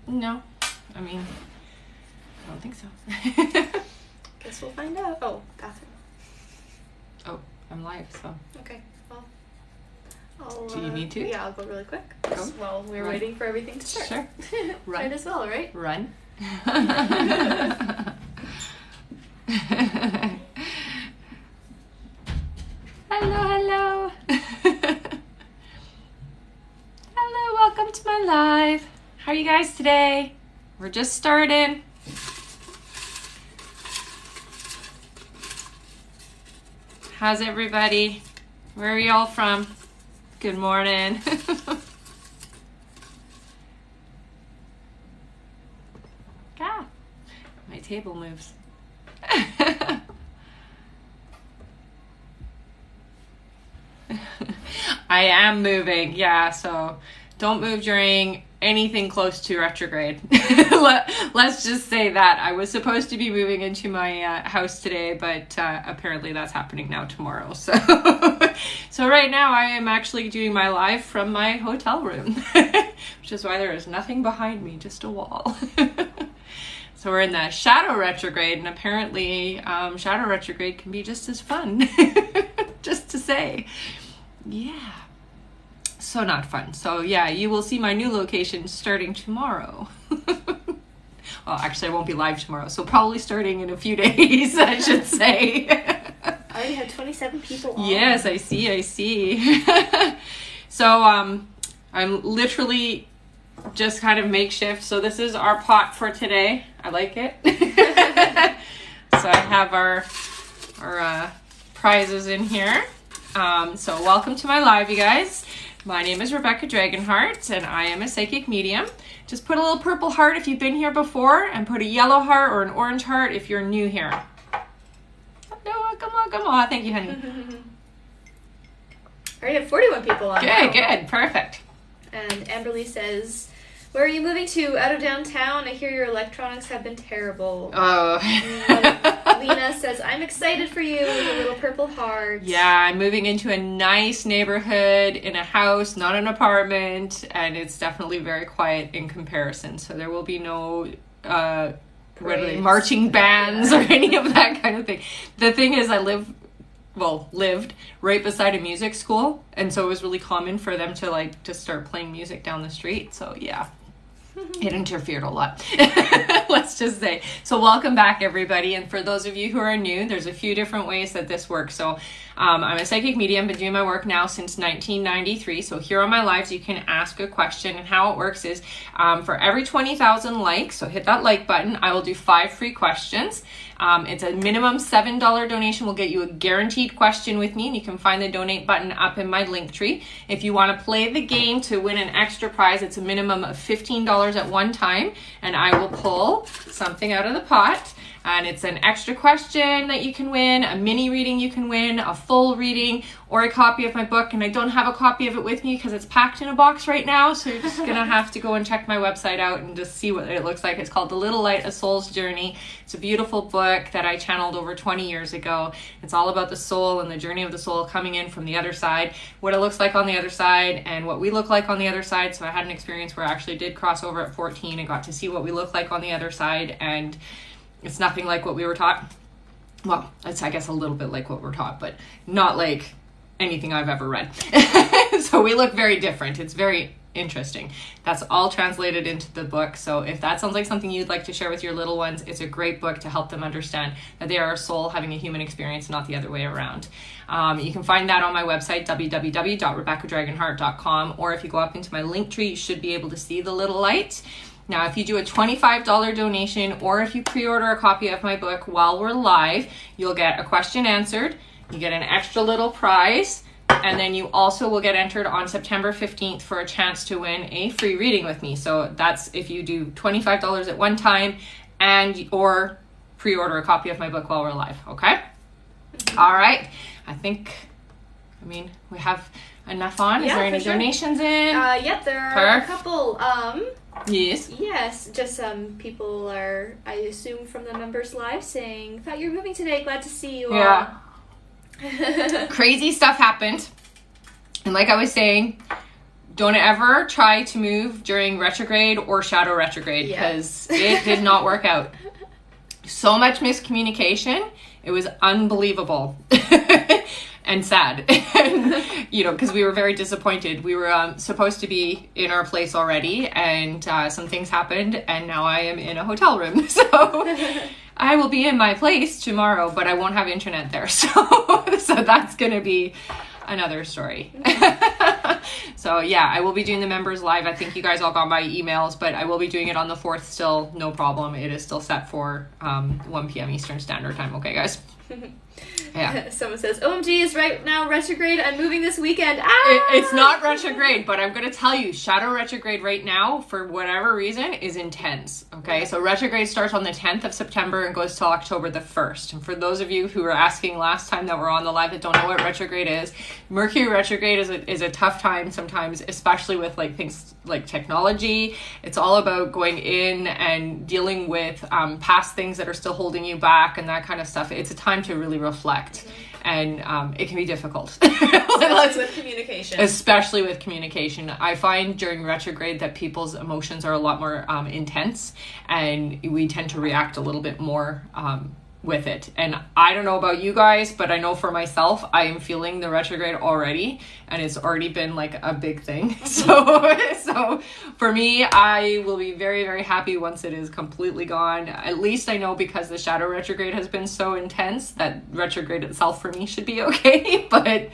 No. I mean, I don't think so. Guess we'll find out. Oh, Catherine. Oh, I'm live, so. Okay, well. Do you need to? Yeah, I'll go really quick. Go. While we're waiting for everything to start. Sure. Run. Might as well, right? Run. Hello. Hello, welcome to my live. How are you guys today? We're just starting. How's everybody? Where are y'all from? Good morning. Ah, my table moves. I am moving, yeah, so don't move during anything close to retrograde. Let's just say that. I was supposed to be moving into my house today, but apparently that's happening now tomorrow. So, so right now I am actually doing my live from my hotel room, which is why there is nothing behind me, just a wall. So we're in the shadow retrograde, and apparently shadow retrograde can be just as fun, just to say. Yeah. So not fun. So yeah, you will see my new location starting tomorrow. Well, actually I won't be live tomorrow, so probably starting in a few days, I should say. I already have 27 people on. Yes, I see. So I'm literally just kind of makeshift. So this is our pot for today. I like it. So I have our prizes in here. So welcome to my live, you guys. My name is Rebecca Dragonheart, and I am a psychic medium. Just put a little purple heart if you've been here before, and put a yellow heart or an orange heart if you're new here. No, come on. Thank you, honey. I already have 41 people on. Good, perfect. And Amberly says, where are you moving to? Out of downtown? I hear your electronics have been terrible. Oh. Lena says, I'm excited for you with a little purple heart. Yeah, I'm moving into a nice neighborhood in a house, not an apartment, and it's definitely very quiet in comparison. So there will be no marching bands or any of that kind of thing. The thing is, I lived right beside a music school, and so it was really common for them to just start playing music down the street. So yeah, it interfered a lot. Let's just say. So welcome back, everybody. And for those of you who are new, there's a few different ways that this works. So I'm a psychic medium, been doing my work now since 1993. So here on my lives, you can ask a question, and how it works is for every 20,000 likes, so hit that like button, I will do 5 free questions. It's a minimum $7 donation will get you a guaranteed question with me, and you can find the donate button up in my link tree. If you want to play the game to win an extra prize, it's a minimum of $15 at one time, and I will pull something out of the pot. And it's an extra question that you can win, a mini reading you can win, a full reading, or a copy of my book. And I don't have a copy of it with me because it's packed in a box right now. So you're just going to have to go and check my website out and just see what it looks like. It's called The Little Light, A Soul's Journey. It's a beautiful book that I channeled over 20 years ago. It's all about the soul and the journey of the soul coming in from the other side, what it looks like on the other side, and what we look like on the other side. So I had an experience where I actually did cross over at 14 and got to see what we look like on the other side. And it's nothing like what we were taught. Well, it's, I guess, a little bit like what we're taught, but not like anything I've ever read. So we look very different. It's very interesting. That's all translated into the book. So if that sounds like something you'd like to share with your little ones, it's a great book to help them understand that they are a soul having a human experience, not the other way around. You can find that on my website, www.rebeccadragonheart.com, or if you go up into my link tree, you should be able to see the little light. Now, if you do a $25 donation, or if you pre-order a copy of my book while we're live, you'll get a question answered, you get an extra little prize, and then you also will get entered on September 15th for a chance to win a free reading with me. So that's if you do $25 at one time or pre-order a copy of my book while we're live, okay? All right. We have enough on. Is there any donations in? Yep, there are a couple. Yes, just people are, I assume from the members live, saying, thought you were moving today, glad to see you all. Yeah. Crazy stuff happened. And like I was saying, don't ever try to move during retrograde or shadow retrograde because it did not work out. So much miscommunication. It was unbelievable and sad, you know, because we were very disappointed. We were supposed to be in our place already, and some things happened, and now I am in a hotel room. So I will be in my place tomorrow, but I won't have internet there. So that's going to be another story. So yeah, I will be doing the members live. I think you guys all got my emails, but I will be doing it on the 4th still, no problem. It is still set for 1 p.m. Eastern Standard Time. Okay, guys? Yeah. Someone says, OMG is right now retrograde. I'm moving this weekend. It's not retrograde, but I'm going to tell you, shadow retrograde right now, for whatever reason, is intense. Okay, so retrograde starts on the 10th of September and goes till October the 1st. And for those of you who were asking last time that were on the live that don't know what retrograde is, Mercury retrograde is a tough time sometimes, especially with like things like technology. It's all about going in and dealing with past things that are still holding you back and that kind of stuff. It's a time to really reflect, and it can be difficult. Especially with communication. I find during retrograde that people's emotions are a lot more intense, and we tend to react a little bit more with it. And I don't know about you guys, but I know for myself, I am feeling the retrograde already, and it's already been like a big thing. So for me, I will be very, very happy once it is completely gone. At least I know, because the shadow retrograde has been so intense, that retrograde itself for me should be okay. But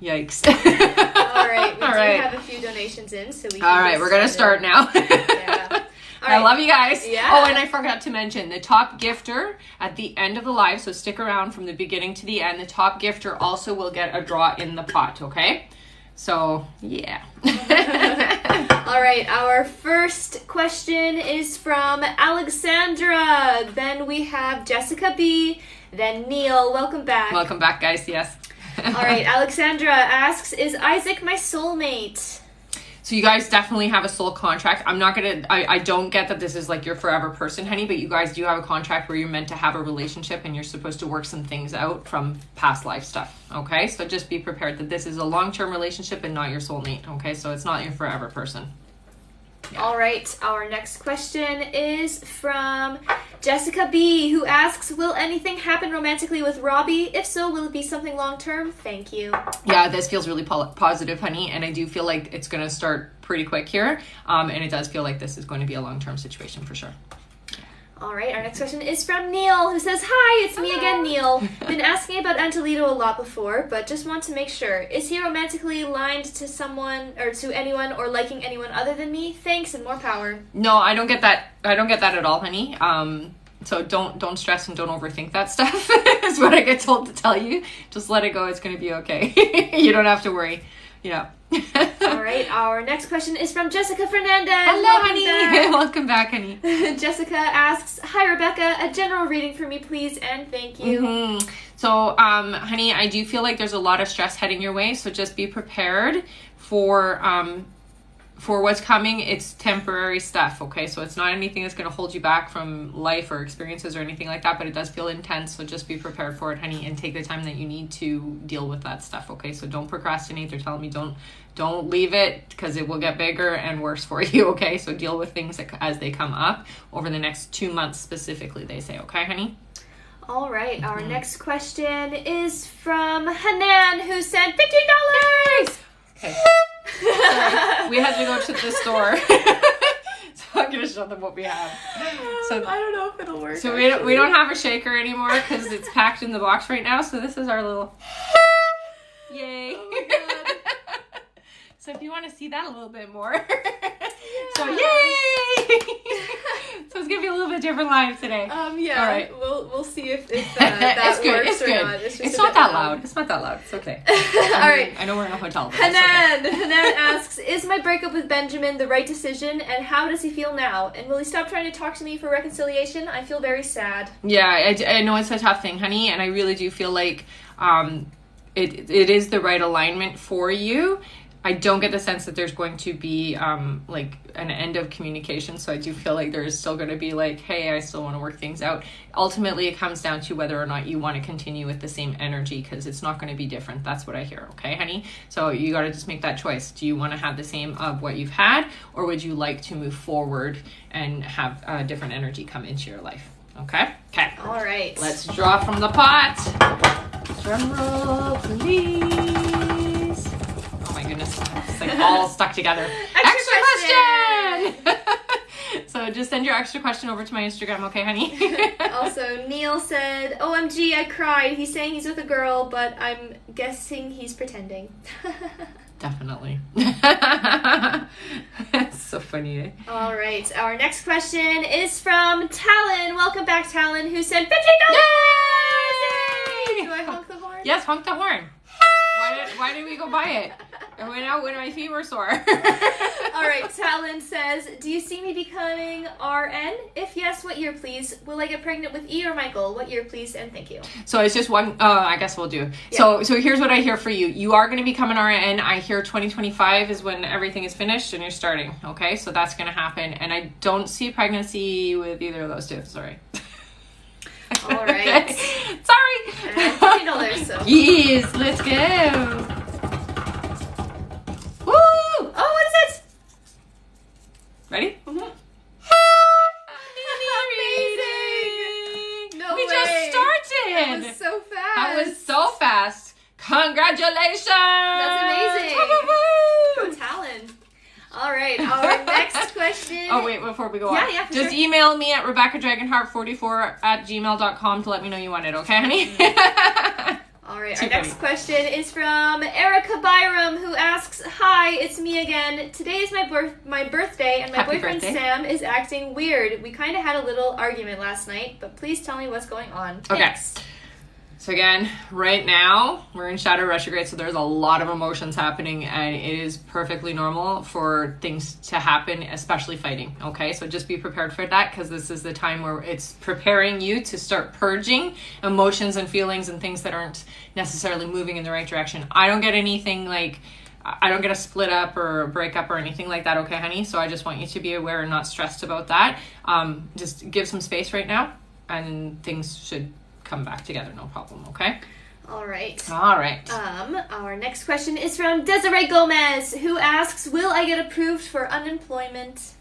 yikes. All right, we do have a few donations in, so we can all right, we're gonna start now. Yeah. All right. I love you guys. Yeah. Oh, and I forgot to mention the top gifter at the end of the live, so stick around from the beginning to the end. The top gifter also will get a draw in the pot, okay? So, yeah. All right, our first question is from Alexandra. Then we have Jessica B. Then Neil. Welcome back. Welcome back, guys. Yes. All right, Alexandra asks, is Isaac my soulmate? So you guys definitely have a soul contract. I don't get that this is like your forever person, honey, but you guys do have a contract where you're meant to have a relationship and you're supposed to work some things out from past life stuff, okay? So just be prepared that this is a long-term relationship and not your soulmate, okay? So it's not your forever person. Yeah. All right, our next question is from Jessica B, who asks, will anything happen romantically with Robbie? If so, will it be something long-term? Thank you. Yeah, this feels really positive, honey, and I do feel like it's going to start pretty quick here, and it does feel like this is going to be a long-term situation for sure. All right, our next question is from Neil, who says, hi, it's me again, Neil. Been asking about Angelito a lot before, but just want to make sure. Is he romantically aligned to someone, or to anyone, or liking anyone other than me? Thanks, and more power. No, I don't get that. I don't get that at all, honey. So don't stress and don't overthink that stuff, is what I get told to tell you. Just let it go. It's going to be okay. You don't have to worry. Yeah. All right, our next question is from Jessica Fernandez. Hello, honey. Welcome back, honey. Jessica asks, hi, Rebecca. A general reading for me, please, and thank you. Mm-hmm. So, honey, I do feel like there's a lot of stress heading your way, so just be prepared for what's coming. It's temporary stuff, okay? So it's not anything that's going to hold you back from life or experiences or anything like that, but it does feel intense, so just be prepared for it, honey, and take the time that you need to deal with that stuff, okay? So don't procrastinate. They're telling me don't leave it, because it will get bigger and worse for you, okay? So deal with things as they come up over the next 2 months specifically, they say, okay, honey? All right, our next question is from Hanan, who sent $15. Okay. Sorry. We had to go to the store. So I'm going to show them what we have. So I don't know if it'll work. So we don't have a shaker anymore because it's packed in the box right now. So this is our little... Yay. Oh my God. So if you want to see that a little bit more. So yay! So it's going to be a little bit different live today. Yeah. All right. We'll see if that works or not. It's not that loud. It's not that loud. It's okay. All right. I know we're in a hotel. Hanan asks, is my breakup with Benjamin the right decision, and how does he feel now? And will he stop trying to talk to me for reconciliation? I feel very sad. Yeah, I know it's a tough thing, honey, and I really do feel like it is the right alignment for you. I don't get the sense that there's going to be like an end of communication. So I do feel like there is still going to be like, hey, I still want to work things out. Ultimately, it comes down to whether or not you want to continue with the same energy, because it's not going to be different. That's what I hear. Okay, honey? So you got to just make that choice. Do you want to have the same of what you've had, or would you like to move forward and have a different energy come into your life? Okay? Okay. All right. Let's draw from the pot. Drum roll, please. Oh my goodness. It's like all stuck together. Extra question! So just send your extra question over to my Instagram, okay, honey? Also, Neil said, OMG, I cried. He's saying he's with a girl, but I'm guessing he's pretending. Definitely. It's so funny, eh? All right. Our next question is from Talon. Welcome back, Talon, who said $50! Yay! Do I honk the horn? Yes, honk the horn. Why did we go buy it? I went out when my feet were sore. All right, Talon says, do you see me becoming RN? If yes, what year, please? Will I get pregnant with E or Michael? What year, please? And thank you. So it's just one, I guess we'll do. Yeah. So here's what I hear for you. You are going to become an RN. I hear 2025 is when everything is finished and you're starting. Okay, so that's going to happen. And I don't see pregnancy with either of those two. Sorry. All right. Okay. Sorry. $50, so. Yes, let's go. Woo! Oh, what is it? Ready? Mm-hmm. Amazing! No we way. just started. That was so fast. That was so fast. Congratulations! That's amazing. Woo-hoo-hoo! Go Talon. All right, our next question. Oh, wait, before we go on. Yeah, for just sure. email me at RebeccaDragonheart44@gmail.com to let me know you want it, okay, honey? All right, Too our next funny. question is from Erica Byram, who asks, hi, it's me again. Today is my birthday, and my Happy boyfriend birthday. Sam is acting weird. We kind of had a little argument last night, but please tell me what's going on. Thanks. So again, right now, we're in Shadow Retrograde, so there's a lot of emotions happening, and it is perfectly normal for things to happen, especially fighting, okay? So just be prepared for that, because this is the time where it's preparing you to start purging emotions and feelings and things that aren't necessarily moving in the right direction. I don't get anything like... I don't get a split up or a break up or anything like that, okay, honey? So I just want you to be aware and not stressed about that. Just give some space right now, and things should come back together, no problem, okay? All right. All right. Our next question is from Desiree Gomez, who asks, will I get approved for unemployment?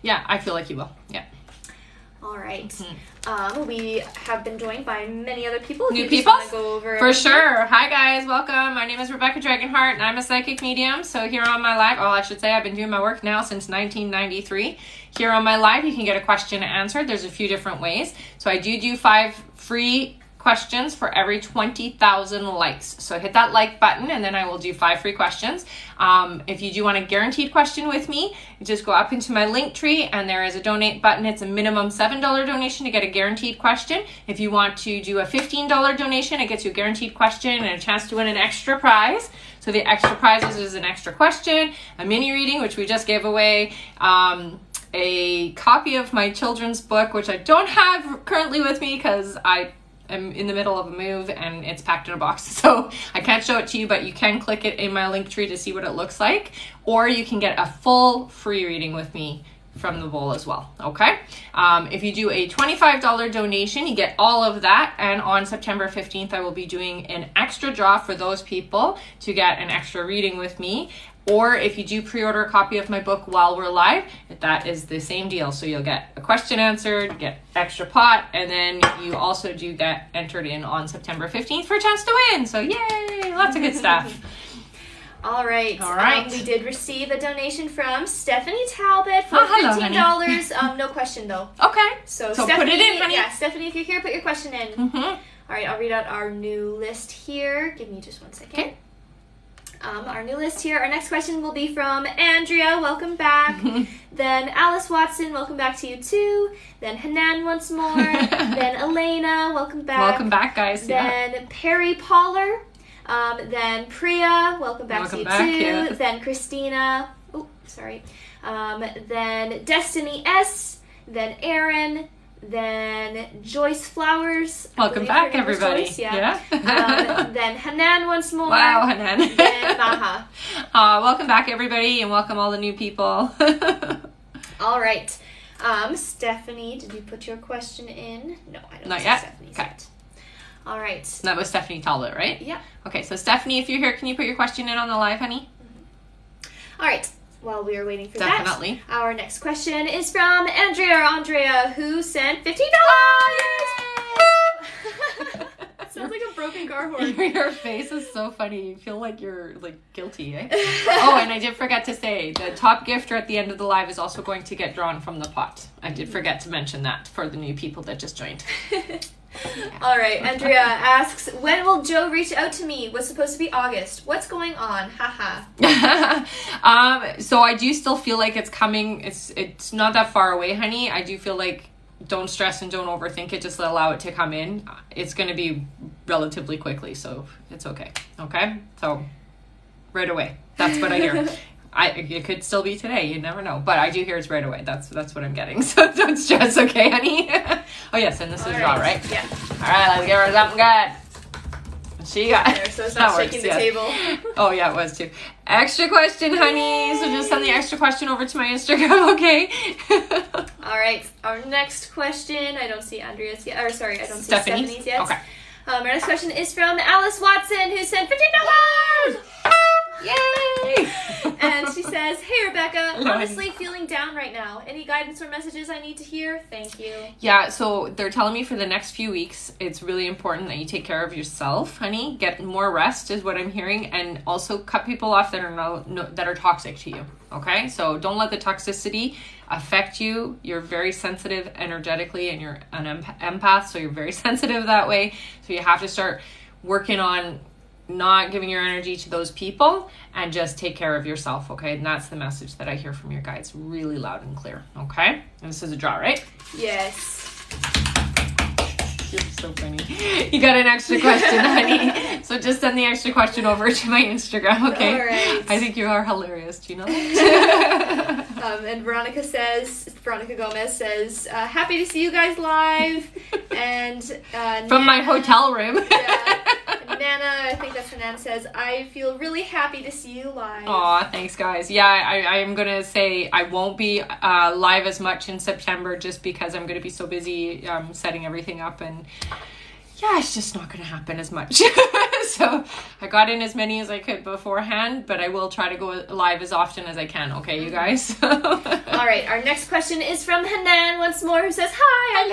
Yeah, I feel like you will. Yeah. All right. We have been joined by many other people. New If you just people? wanna go over For everything. sure. Hi guys, welcome. My name is Rebecca Dragonheart, and I'm a psychic medium. So here on my live, I should say I've been doing my work now since 1993. Here on my live, you can get a question answered. There's a few different ways. So I do 5 free questions for every 20,000 likes. So hit that like button, and then I will do 5 free questions. If you do want a guaranteed question with me, you just go up into my link tree, and there is a donate button. It's a minimum $7 donation to get a guaranteed question. If you want to do a $15 donation, it gets you a guaranteed question and a chance to win an extra prize. So the extra prizes is an extra question, a mini reading, which we just gave away, a copy of my children's book, which I don't have currently with me because I'm in the middle of a move and it's packed in a box, so I can't show it to you, but you can click it in my link tree to see what it looks like, or you can get a full free reading with me from the bowl as well, okay? If you do a $25 donation, you get all of that, and on September 15th, I will be doing an extra draw for those people to get an extra reading with me. Or if you do pre-order a copy of my book while we're live, that is the same deal. So you'll get a question answered, get extra pot, and then you also do get entered in on September 15th for a chance to win. So yay, lots of good stuff. All right. All right. We did receive a donation from Stephanie Talbot for hello, $15. No question though. Okay. So Stephanie, put it in, honey. Yeah, Stephanie, if you're here, put your question in. Mm-hmm. All right, I'll read out our new list here. Give me just one second. Okay. Our new list here. Our next question will be from Andrea. Welcome back. Then Alice Watson. Welcome back to you too. Then Hanan once more. Then Elena. Welcome back. Welcome back, guys. Then Perry Poller. Then Priya. Welcome back to you Welcome back, too. yeah. Then Christina. Oh, sorry. Then Destiny S. Then Aaron. Then Joyce Flowers. Welcome back, everybody. Joyce, yeah. Then Hanan once more. Wow, Hanan. Then Maha. Welcome back, everybody, and welcome all the new people. All right. Stephanie, did you put your question in? No, I don't. Not yet? Stephanie's Okay. yet. All right. That was Stephanie Talbot, right? Yeah. Okay, so Stephanie, if you're here, can you put your question in on the live, honey? All right. While we are waiting for Definitely. that, our next question is from Andrea, who sent $15. Sounds like a broken car horn. Your face is so funny. You feel like you're like guilty, eh? Oh, and I did forget to say the top gifter at the end of the live is also going to get drawn from the pot. I did forget to mention that for the new people that just joined. All right, Andrea asks, when will Joe reach out to me? Was supposed to be August. What's going on? Haha. So I do still feel like it's coming. It's not that far away, honey. I do feel like don't stress and don't overthink it. Just allow it to come in. It's going to be relatively quickly, so it's okay. Okay? So right away. That's what I hear. It could still be today. You never know. But I do hear it's right away. That's what I'm getting. So don't stress, okay, honey? Oh, yes, and this is raw, right? Yeah. All right, let's give her something good. She got There, so it's not shaking the table. Oh, yeah, it was too. Extra question, honey. So just send the extra question over to my Instagram, okay? All right. Our next question. I don't see Andrea's yet. Or sorry, I don't see Stephanie's? Stephanie's yet. Okay. Our next question is from Alice Watson, who sent $15. Yay! And she says, hey, Rebecca, honestly feeling down right now. Any guidance or messages I need to hear? Thank you. Yeah, so they're telling me for the next few weeks, it's really important that you take care of yourself, honey. Get more rest is what I'm hearing. And also cut people off that are that are toxic to you, okay? So don't let the toxicity affect you. You're very sensitive energetically and you're an empath, so you're very sensitive that way. So you have to start working on not giving your energy to those people and just take care of yourself, okay? And that's the message that I hear from your guides really loud and clear, okay? And this is a draw, right? Yes. You're so funny. You got an extra question, honey. So just send the extra question over to my Instagram, okay? All right. I think you are hilarious. Do you know that? And Veronica Gomez says, happy to see you guys live. And from my hotel room. Yeah. Nana, I think that's her Nana, says, I feel really happy to see you live. Aw, thanks, guys. Yeah, I am going to say I won't be live as much in September just because I'm going to be so busy setting everything up. And yeah, it's just not going to happen as much. So I got in as many as I could beforehand, but I will try to go live as often as I can. Okay, you guys? All right, our next question is from Hanan once more, who says, hi, I'm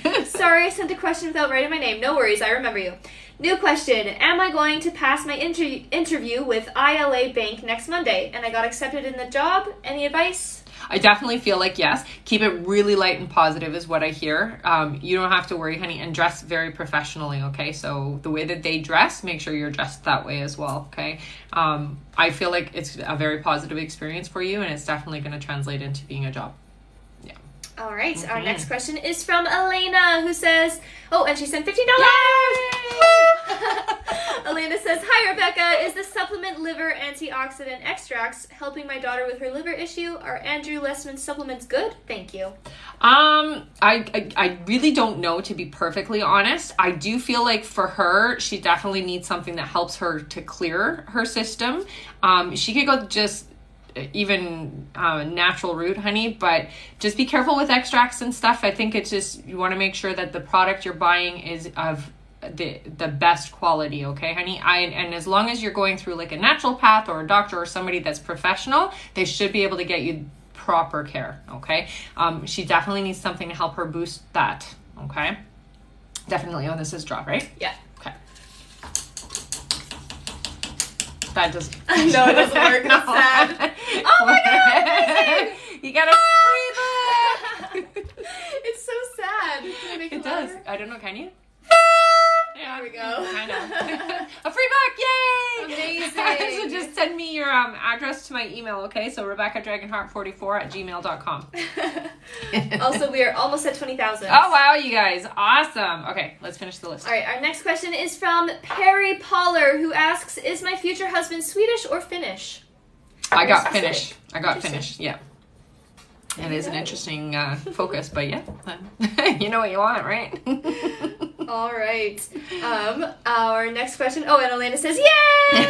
Hanan. Sorry I sent a question without writing my name. No worries, I remember you. New question. Am I going to pass my interview with ILA Bank next Monday? And I got accepted in the job. Any advice? I definitely feel like yes. Keep it really light and positive is what I hear. You don't have to worry, honey, and dress very professionally, okay? So the way that they dress, make sure you're dressed that way as well, okay? I feel like it's a very positive experience for you, and it's definitely going to translate into being a job. Yeah. All right. Our next question is from Elena, who says, oh, and she sent $15. Elena says, hi, Rebecca. Is the supplement liver antioxidant extracts helping my daughter with her liver issue? Are Andrew Lessman's supplements good? Thank you. I really don't know, to be perfectly honest. I do feel like for her, she definitely needs something that helps her to clear her system. She could go just even natural route, honey, but just be careful with extracts and stuff. I think it's just, you want to make sure that the product you're buying is of the best quality, okay, honey? And as long as you're going through like a natural path or a doctor or somebody that's professional, they should be able to get you proper care, okay? She definitely needs something to help her boost that, okay? Definitely. Oh, this is draw, right? Yeah. Okay. That doesn't... No, it doesn't work. It's sad. Oh my god, amazing! You got a free book! It's so sad. Can I make it louder? does. I don't know, can you? Yeah, There we go. Kind of. A free book, yay! Amazing. So just send me your address to my email, okay? So RebeccaDragonheart44@gmail.com. Also, we are almost at 20,000. Oh, wow, you guys. Awesome. Okay, let's finish the list. All right, our next question is from Perry Poller, who asks, is my future husband Swedish or Finnish? I got Very Finnish. specific. I got Interesting. Finnish, yeah. It is an interesting focus, but yeah, you know what you want, right? All right. Our next question. Oh, and Elena says, "Yay!"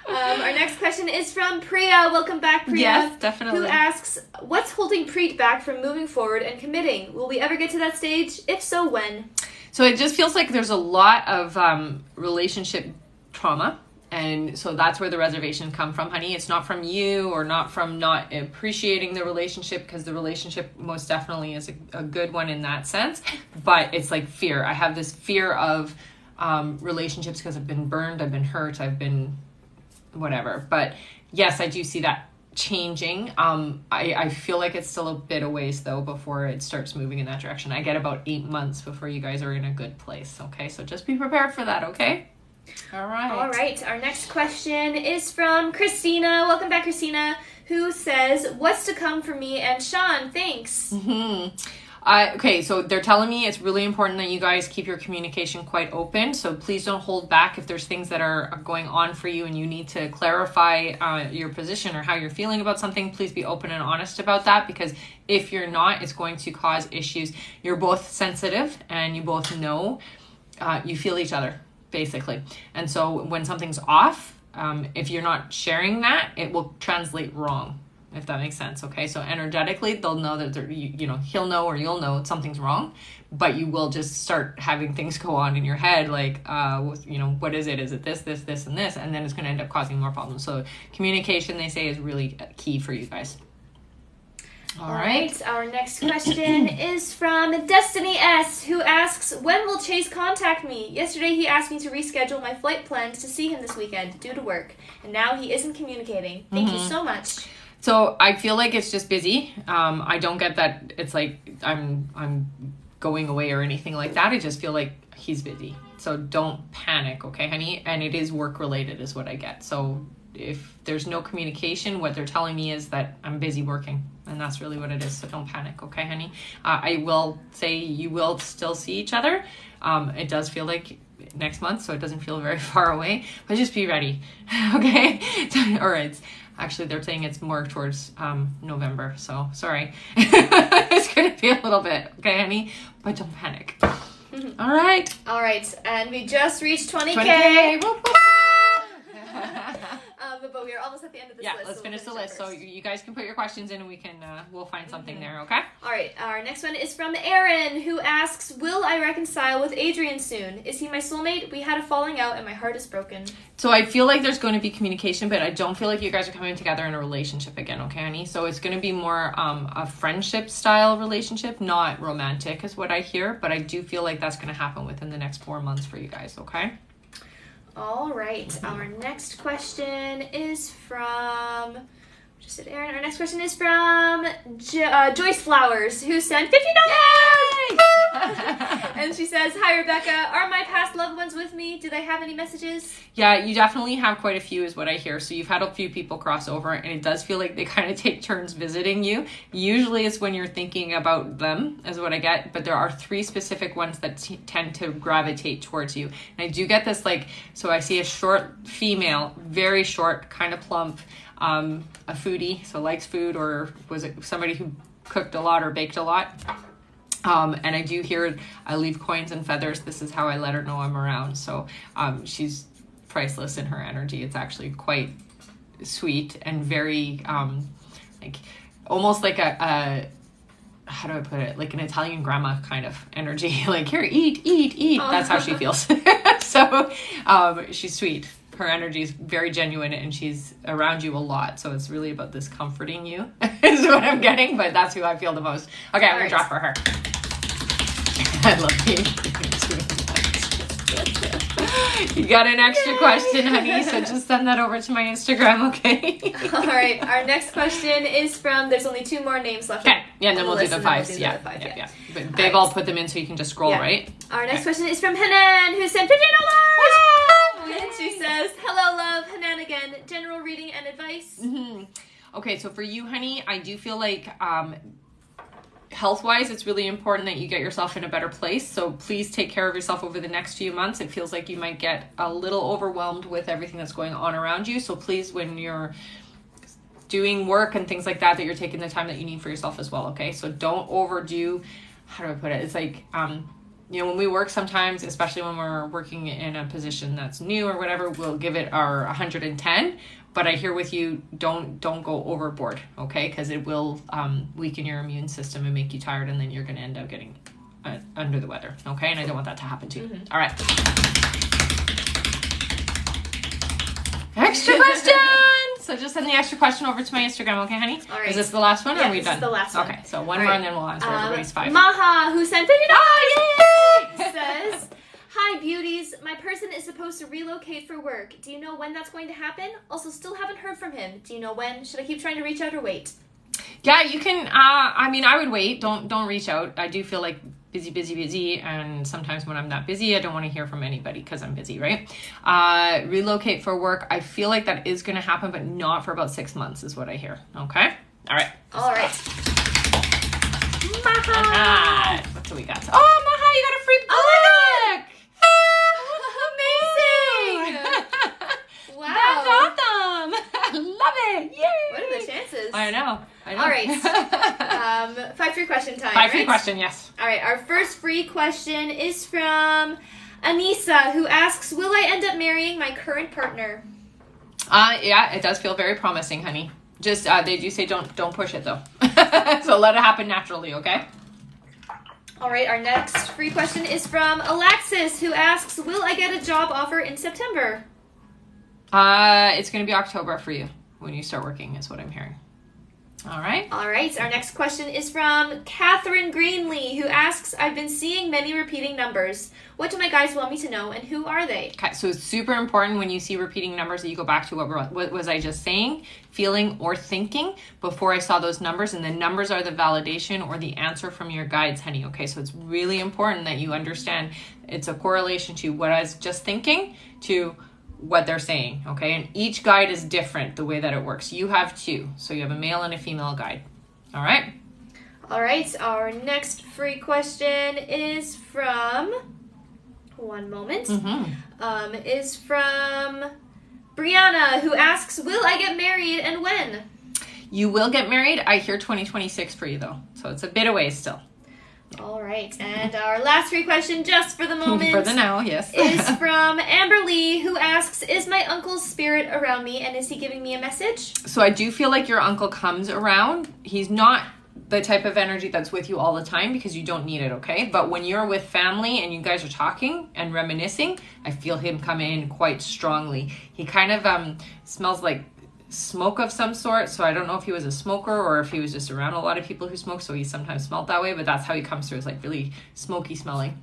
Our next question is from Priya. Welcome back, Priya. Yes, definitely. Who asks, "What's holding Preet back from moving forward and committing? Will we ever get to that stage? If so, when?" So it just feels like there's a lot of relationship trauma. And so that's where the reservations come from, honey. It's not from you or not from not appreciating the relationship, because the relationship most definitely is a good one in that sense. But it's like fear. I have this fear of relationships because I've been burned, I've been hurt, I've been whatever. But yes, I do see that changing. I feel like it's still a bit of ways though before it starts moving in that direction. I get about 8 months before you guys are in a good place. Okay, so just be prepared for that. Okay. All right. Our next question is from Christina. Welcome back, Christina, who says, "What's to come for me and Sean? Thanks." Okay, so they're telling me it's really important that you guys keep your communication quite open. So please don't hold back if there's things that are going on for you and you need to clarify your position or how you're feeling about something. Please be open and honest about that, because if you're not, it's going to cause issues. You're both sensitive and you both know you feel each other, basically. And so when something's off, if you're not sharing that, it will translate wrong, if that makes sense. Okay, so energetically they'll know that he'll know or you'll know something's wrong, but you will just start having things go on in your head like what is it this and this, and then it's going to end up causing more problems. So communication, they say, is really key for you guys. All right. Our next question is from Destiny S, who asks, "When will Chase contact me? Yesterday he asked me to reschedule my flight plans to see him this weekend due to work, and now he isn't communicating. Thank you so much." So I feel like it's just busy. I don't get that it's like I'm going away or anything like that. I just feel like he's busy. So don't panic, okay, honey? And it is work related is what I get. So if there's no communication, what they're telling me is that I'm busy working, and that's really what it is. So don't panic, okay, honey? I will say you will still see each other. It does feel like next month, so it doesn't feel very far away, but just be ready. Okay. All right. Actually, they're saying it's more towards November, so sorry. It's gonna be a little bit, okay, honey? But don't panic. All right. And we just reached 20K. 20K. Whoop, whoop. But we are almost at the end of this yeah, list. let's so finish the that list. So first. you guys can put your questions in and we can, we'll find something there, okay? All right, our next one is from Aaron, who asks, "Will I reconcile with Adrian soon? Is he my soulmate? We had a falling out and my heart is broken." So I feel like there's going to be communication, but I don't feel like you guys are coming together in a relationship again, okay, honey? So it's going to be more a friendship style relationship, not romantic is what I hear, but I do feel like that's going to happen within the next 4 months for you guys, okay? All right, our next question is from... Just said Aaron. Our next question is from Joyce Flowers, who sent $50. And she says, "Hi, Rebecca. Are my past loved ones with me? Do they have any messages?" Yeah, you definitely have quite a few is what I hear. So you've had a few people cross over, and it does feel like they kind of take turns visiting you. Usually it's when you're thinking about them is what I get, but there are 3 specific ones that tend to gravitate towards you. And I do get this, like, so I see a short female, very short, kind of plump, a foodie, so likes food, or was it somebody who cooked a lot or baked a lot. And I do hear, "I leave coins and feathers. This is how I let her know I'm around." So she's priceless in her energy. It's actually quite sweet and very like almost like a how do I put it? Like an Italian grandma kind of energy. Like, here, eat. That's how she feels. So she's sweet. Her energy is very genuine and she's around you a lot. So it's really about this comforting you is what I'm getting. But that's who I feel the most. Okay, I'm going to drop for her. I love you. You got an extra question, honey, so just send that over to my Instagram, okay? All right, our next question is from, there's only 2 more names left. Okay, yeah, and then we'll do the 5s. Yeah. But they've all put them in so you can just scroll, right? Our next question is from Hanan, who sent $50. And she says, "Hello, love. Hanan again. General reading and advice." Okay, so for you, honey, I do feel like health-wise, it's really important that you get yourself in a better place. So please take care of yourself over the next few months. It feels like you might get a little overwhelmed with everything that's going on around you. So please, when you're doing work and things like that you're taking the time that you need for yourself as well, okay? So don't overdo, how do I put it? It's like, you know, when we work sometimes, especially when we're working in a position that's new or whatever, we'll give it our 110. But I hear with you, don't go overboard, okay? Because it will weaken your immune system and make you tired, and then you're going to end up getting under the weather, okay? And I don't want that to happen to you. Mm-hmm. All right. Extra question! So just send the extra question over to my Instagram, okay, honey? All right. Is this the last one, or are we done? This is the last one. Okay, so one more, and then we'll answer everybody's 5. Maha, who sent $30, says, "Hi, beauties. My person is supposed to relocate for work. Do you know when that's going to happen? Also, still haven't heard from him. Do you know when? Should I keep trying to reach out or wait?" Yeah, you can. I mean, I would wait. Don't reach out. I do feel like busy, and sometimes when I'm that busy, I don't want to hear from anybody because I'm busy, right? Relocate for work. I feel like that is going to happen, but not for about 6 months, is what I hear. Okay. All right. Maha. What do we got? Oh, Maha, you got a free book. Amazing! Wow. That's awesome. Love it. Yay. What are the chances? I know. All right. 5 free question time. 5 free question, yes. All right. Our first free question is from Anissa, who asks, "Will I end up marrying my current partner?" Yeah, it does feel very promising, honey. Just they do say don't push it though. So let it happen naturally, okay? All right. Our next free question is from Alexis, who asks, "Will I get a job offer in September?" It's going to be October for you when you start working, is what I'm hearing. All right. All right. Our next question is from Catherine Greenlee, who asks, "I've been seeing many repeating numbers. What do my guys want me to know, and who are they?" Okay, so it's super important when you see repeating numbers that you go back to what was I just saying, feeling, or thinking before I saw those numbers. And the numbers are the validation or the answer from your guides, honey. Okay, so it's really important that you understand it's a correlation to what I was just thinking to what they're saying, okay? And each guide is different the way that it works. You have 2, so you have a male and a female guide. All right? All right, our next free question is from, one moment, is from Brianna, who asks, "Will I get married and when?" You will get married. I hear 2026 for you though, so it's a bit away still. All right, and our last free question, just for the moment, for the now, yes, is from Amber Lee, who asks, "Is my uncle's spirit around me, and is he giving me a message?" So I do feel like your uncle comes around. He's not the type of energy that's with you all the time because you don't need it, okay? But when you're with family and you guys are talking and reminiscing, I feel him come in quite strongly. He kind of smells like smoke of some sort, so I don't know if he was a smoker or if he was just around a lot of people who smoke, so he sometimes smelled that way, but that's how he comes through. It's like really smoky smelling.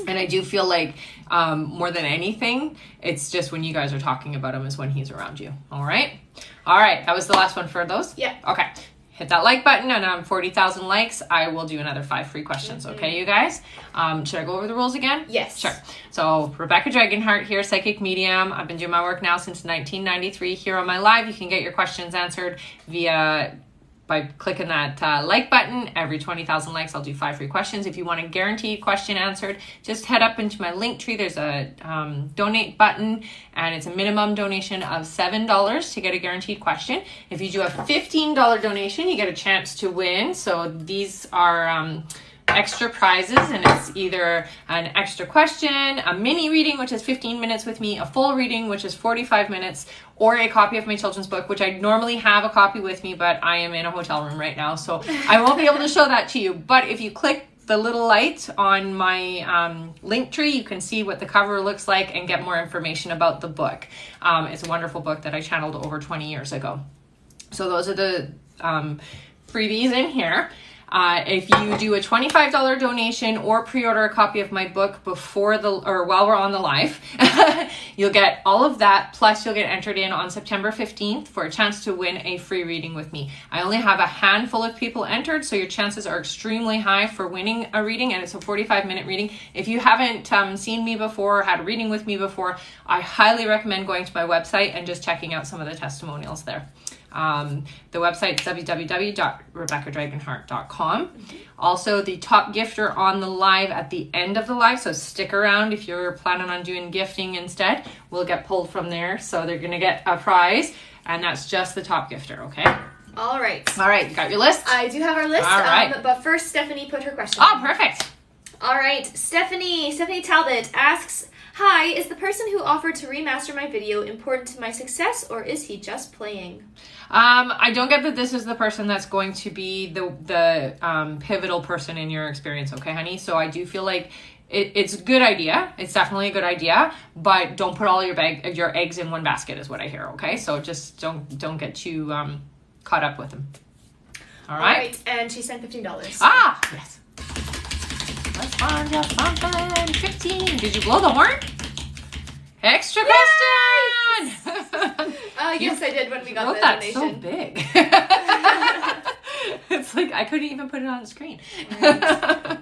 And I do feel like more than anything, it's just when you guys are talking about him is when he's around you. All right, that was the last one for those. Yeah. Okay, hit that like button, and on 40,000 likes I will do another 5 free questions. Okay, you guys, should I go over the rules again? Yes. Sure. So Rebecca Dragonheart here, psychic medium. I've been doing my work now since 1993 here on my live. You can get your questions answered by clicking that like button. Every 20,000 likes I'll do 5 free questions. If you want a guaranteed question answered, just head up into my link tree. There's a donate button, and it's a minimum donation of $7 to get a guaranteed question. If you do a $15 donation, you get a chance to win. So these are extra prizes, and it's either an extra question, a mini reading, which is 15 minutes with me, a full reading, which is 45 minutes, or a copy of my children's book, which I normally have a copy with me, but I am in a hotel room right now, so I won't be able to show that to you. But if you click the little light on my link tree, you can see what the cover looks like and get more information about the book. It's a wonderful book that I channeled over 20 years ago. So those are the freebies in here. If you do a $25 donation or pre-order a copy of my book while we're on the live, you'll get all of that. Plus you'll get entered in on September 15th for a chance to win a free reading with me. I only have a handful of people entered, so your chances are extremely high for winning a reading, and it's a 45-minute reading. If you haven't seen me before or had a reading with me before, I highly recommend going to my website and just checking out some of the testimonials there. The website is www.rebeccadragonheart.com. Also, the top gifter on the live at the end of the live, so stick around if you're planning on doing gifting instead, will get pulled from there, so they're going to get a prize. and that's just the top gifter, okay? All right. All right, you got your list? I do have our list. All right. But first, Stephanie put her question. Oh, perfect. All right. Stephanie Talbot asks, hi, is the person who offered to remaster my video important to my success, or is he just playing? I don't get that this is the person that's going to be the pivotal person in your experience, okay, honey? So I do feel like it's a good idea. It's definitely a good idea, but don't put all your eggs in one basket is what I hear, okay? So just don't get too caught up with them. All right. And she sent $15. Ah, yes. Let's find out something. 15. Did you blow the horn? Extra question! Yes, I did when we got the that donation. so big. It's like I couldn't even put it on the screen. Right.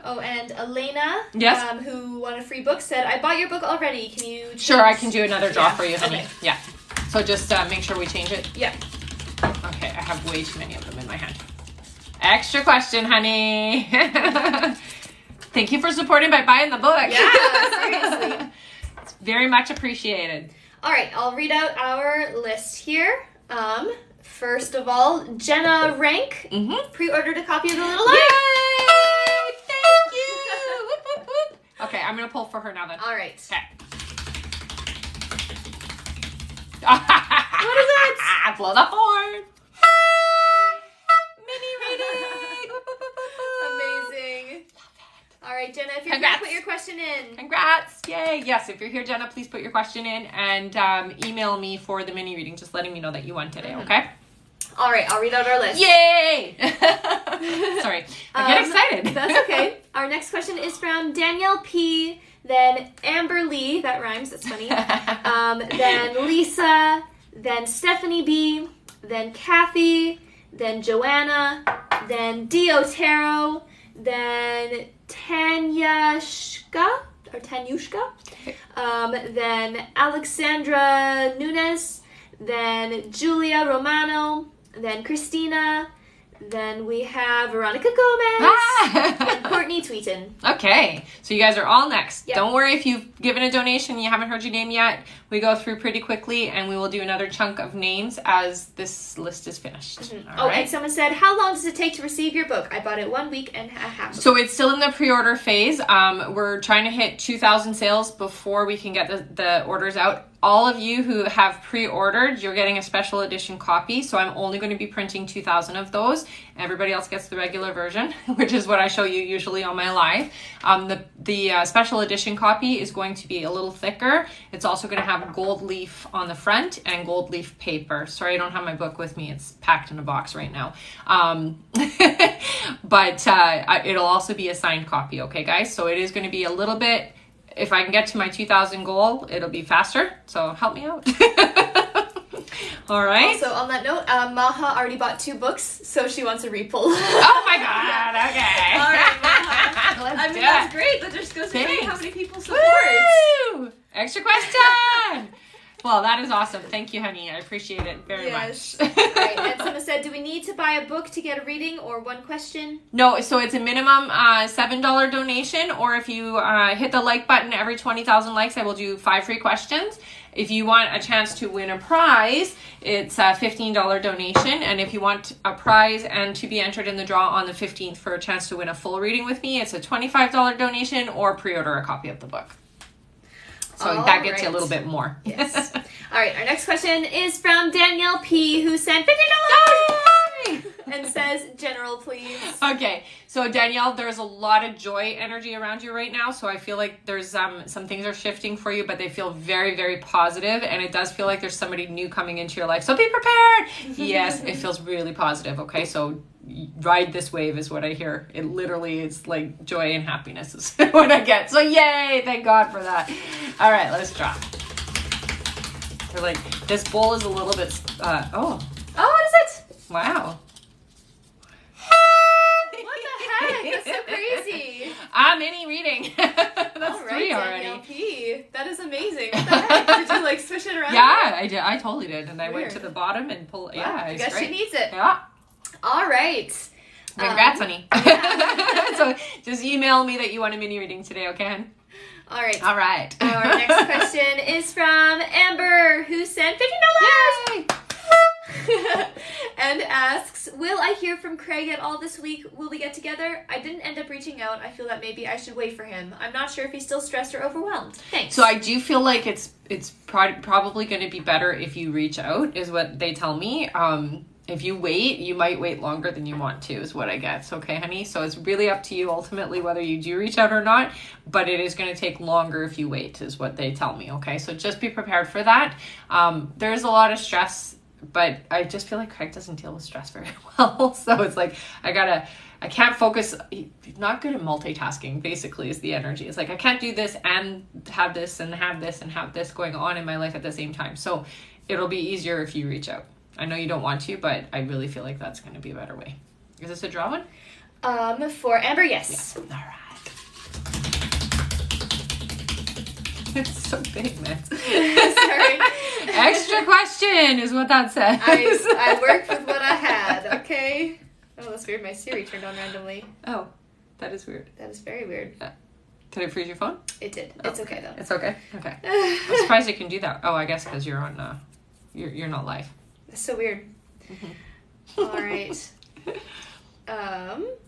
Oh, and Elena, yes, who won a free book, said, I bought your book already. Can you change? Sure, I can do another draw for you, honey. Okay. Yeah. So just make sure we change it. Yeah. Okay, I have way too many of them in my hand. Extra question, honey. Thank you for supporting by buying the book. Yeah, seriously. It's very much appreciated. All right, I'll read out our list here. First of all, Jenna Rank pre-ordered a copy of The Little Light. Yay! Thank you! Whoop, whoop, whoop. Okay, I'm going to pull for her now then. All right. Okay. What is it? Blow the horn. Mini reading. Whoop, whoop, whoop, whoop. Amazing. All right, Jenna, if you're Congrats. here, put your question in. Congrats. Yay. Yes, if you're here, Jenna, please put your question in and email me for the mini reading, just letting me know that you won today, okay? All right, I'll read out our list. Yay! Sorry, I get excited. That's okay. Our next question is from Danielle P., then Amber Lee, that rhymes, that's funny, then Lisa, then Stephanie B., then Kathy, then Joanna, then Diotero, then Tanyushka, then Alexandra Nunes, then Julia Romano, then Christina, then we have Veronica Gomez, and Courtney Tweeton. Okay, so you guys are all next. Yep. Don't worry if you've given a donation and you haven't heard your name yet. We go through pretty quickly and we will do another chunk of names as this list is finished. All right? And someone said, how long does it take to receive your book? I bought it 1 week and a half ago. So it's still in the pre-order phase. We're trying to hit 2,000 sales before we can get the orders out. All of you who have pre-ordered, you're getting a special edition copy. So I'm only going to be printing 2,000 of those. Everybody else gets the regular version, which is what I show you usually on my live. The special edition copy is going to be a little thicker. It's also going to have gold leaf on the front and gold leaf paper. Sorry, I don't have my book with me. It's packed in a box right now. But it'll also be a signed copy, okay, guys? So it is going to be a little bit... If I can get to my 2,000 goal, it'll be faster. So help me out. All right. Also, on that note, Maha already bought 2 books, so she wants a repull. Oh my God. Okay. All right, Maha. Let's do that's it. great. That just goes to show Thanks. how many people support. Woo! Extra question. Well, that is awesome. Thank you, honey. I appreciate it very much. Right. And someone said, do we need to buy a book to get a reading or one question? No, so it's a minimum $7 donation, or if you hit the like button every 20,000 likes, I will do 5 free questions. If you want a chance to win a prize, it's a $15 donation. And if you want a prize and to be entered in the draw on the 15th for a chance to win a full reading with me, it's a $25 donation or pre-order a copy of the book. So that gets you a little bit more. Yes. All right, our next question is from Danielle P., who sent $50 and says, general, please. Okay, so Danielle, there's a lot of joy energy around you right now, so I feel like there's some things are shifting for you, but they feel very, very positive, and it does feel like there's somebody new coming into your life, so be prepared. Yes, it feels really positive, okay? So ride this wave is what I hear. It literally is like joy and happiness is what I get. So yay, thank God for that. All right, let's draw. They're like, this bowl is a little bit, Oh, what is it? wow. What the heck? That's so crazy. Mini reading. That's All right, 3 already. Danielle P. That is amazing. What the heck? Did you like swish it around? Yeah, I did. I totally did. And I went Weird. to the bottom and pulled. Yeah, I it's guess great. she needs it. Yeah. All right. Congrats, honey. So just email me that you want a mini reading today, okay, hon? All right. All right. Our next question is from Amber, who sent $50. Yay! And asks, will I hear from Craig at all this week? Will we get together? I didn't end up reaching out. I feel that maybe I should wait for him. I'm not sure if he's still stressed or overwhelmed. Thanks. So I do feel like it's probably going to be better if you reach out, is what they tell me. If you wait, you might wait longer than you want to, is what I get. Okay, honey? So it's really up to you ultimately whether you do reach out or not, but it is going to take longer if you wait, is what they tell me, okay? So just be prepared for that. There's a lot of stress, but I just feel like Craig doesn't deal with stress very well. So it's like, I can't focus. He's not good at multitasking, basically, is the energy. It's like, I can't do this and have this and have this and have this going on in my life at the same time. So it'll be easier if you reach out. I know you don't want to, but I really feel like that's going to be a better way. Is this a draw one? For Amber, yes. Yeah. All right. It's so big, man. Sorry. Extra question is what that says. I worked with what I had, okay? Oh, that's weird. My Siri turned on randomly. Oh, that is weird. That is very weird. Did it freeze your phone? It did. It's okay, though. It's okay? Okay. I'm surprised you can do that. Oh, I guess because you're on, you're not live. That's so weird. Mm-hmm. All right.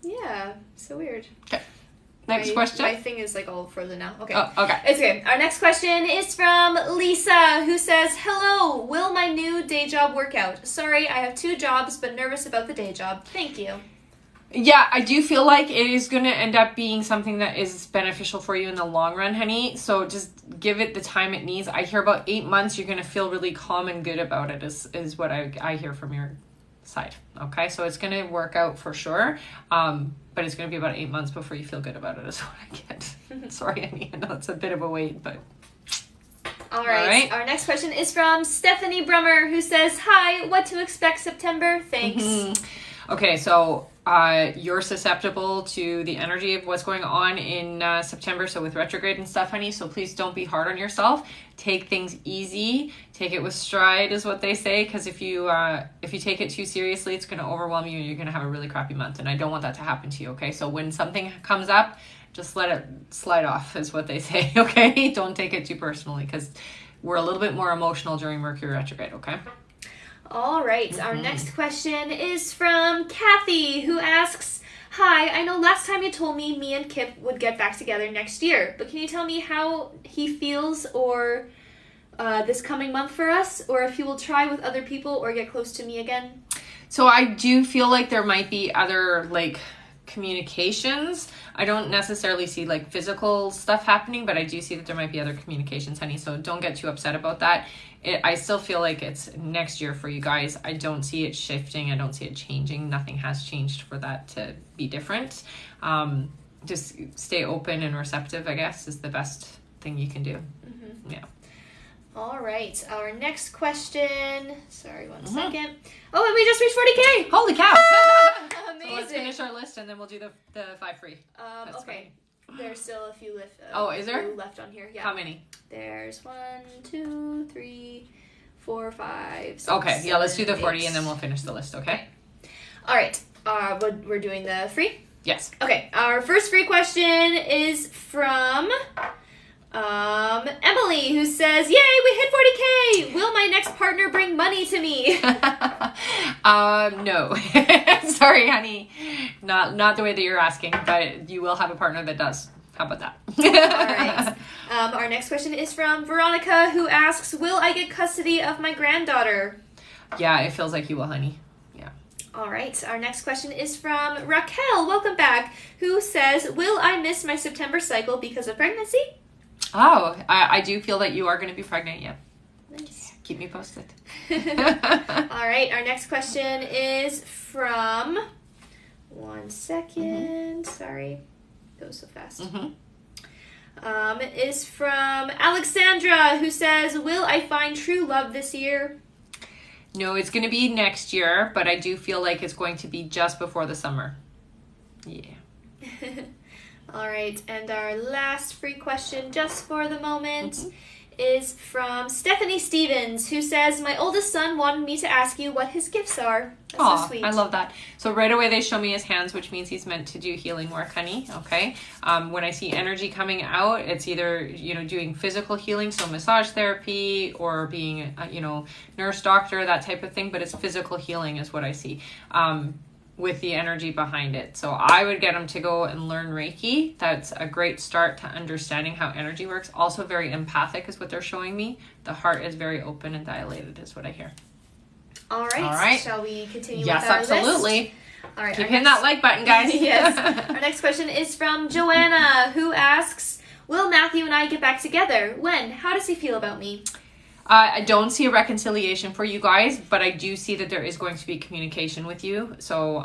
Yeah, so weird. Okay. Next question. My thing is like all frozen now. Okay. Oh, okay. It's okay. Our next question is from Lisa, who says, hello, will my new day job work out? Sorry, I have 2 jobs, but nervous about the day job. Thank you. Yeah, I do feel like it is going to end up being something that is beneficial for you in the long run, honey. So just give it the time it needs. I hear about 8 months, you're going to feel really calm and good about it is what I hear from your side. Okay, so it's going to work out for sure. But it's going to be about 8 months before you feel good about it is what I get. Sorry, honey. I know it's a bit of a wait, but... All right. Our next question is from Stephanie Brummer, who says, hi, what to expect September? Thanks. Mm-hmm. Okay, so you're susceptible to the energy of what's going on in September, so with retrograde and stuff, honey, so please don't be hard on yourself. Take things easy. Take it with stride, is what they say, because if you take it too seriously, it's going to overwhelm you and you're going to have a really crappy month, and I don't want that to happen to you, okay? So when something comes up, just let it slide off, is what they say, okay? Don't take it too personally, because we're a little bit more emotional during Mercury retrograde, okay? All right, mm-hmm. Our next question is from Kathy, who asks, hi, I know last time you told me and Kip would get back together next year, but can you tell me how he feels or this coming month for us, or if he will try with other people or get close to me again? So I do feel like there might be other, like, communications. I don't necessarily see like physical stuff happening, but I do see that there might be other communications, honey, so don't get too upset about that. I still feel like it's next year for you guys. I don't see it shifting. I don't see it changing. Nothing has changed for that to be different. Just stay open and receptive, I guess, is the best thing you can do. Mm-hmm. Yeah. All right. Our next question. Sorry, one second. Oh, and we just reached 40K. Holy cow. Amazing. So let's finish our list and then we'll do the 5 free. That's okay. Funny. There's still a few left. Is there? Left on here. Yeah. How many? There's 1, 2, 3, 4, 5, 6, okay. Yeah, let's do the 40 8. and then we'll finish the list, okay? All right. We're doing the free? Yes. Okay. Our first free question is from... Emily, who says, yay, we hit 40K! Will my next partner bring money to me? No. Sorry, honey. Not the way that you're asking, but you will have a partner that does. How about that? All right. Our next question is from Veronica, who asks, will I get custody of my granddaughter? Yeah, it feels like you will, honey. Yeah. All right. Our next question is from Raquel, welcome back, who says, will I miss my September cycle because of pregnancy? Oh, I do feel that you are going to be pregnant, yeah. Nice. Keep me posted. All right, our next question is from... One second. Sorry. It goes so fast. Is from Alexandra, who says, will I find true love this year? No, it's going to be next year, but I do feel like it's going to be just before the summer. Yeah. All right, and our last free question just for the moment is from Stephanie Stevens, who says, my oldest son wanted me to ask you what his gifts are. That's so sweet. I love that. So right away they show me his hands, which means he's meant to do healing work, honey. Okay. When I see energy coming out, it's either, doing physical healing, so massage therapy, or being, nurse, doctor, that type of thing. But it's physical healing is what I see. With the energy behind it. So I would get him to go and learn Reiki. That's a great start to understanding how energy works. Also very empathic is what they're showing me. The heart is very open and dilated is what I hear. All right. Shall we continue yes, with our absolutely. list? All right. Keep hitting that like button, guys. Yes. Our next question is from Joanna, who asks, will Matthew and I get back together? When? How does he feel about me? I don't see a reconciliation for you guys, but I do see that there is going to be communication with you. So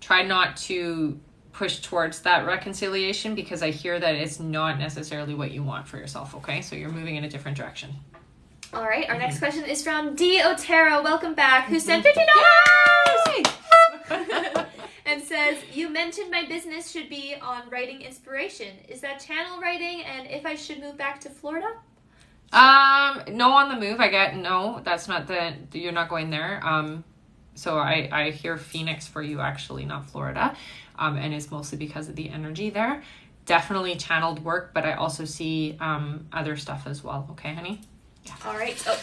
try not to push towards that reconciliation, because I hear that it's not necessarily what you want for yourself, okay? So you're moving in a different direction. All right, our next question is from D. Otero, welcome back, who sent $50! And says, you mentioned my business should be on writing inspiration. Is that channel writing, and if I should move back to Florida? No, on the move. I get no. That's not you're not going there. So I hear Phoenix for you, actually, not Florida. And it's mostly because of the energy there. Definitely channeled work, but I also see other stuff as well. Okay, honey? Yeah. All right. Oh.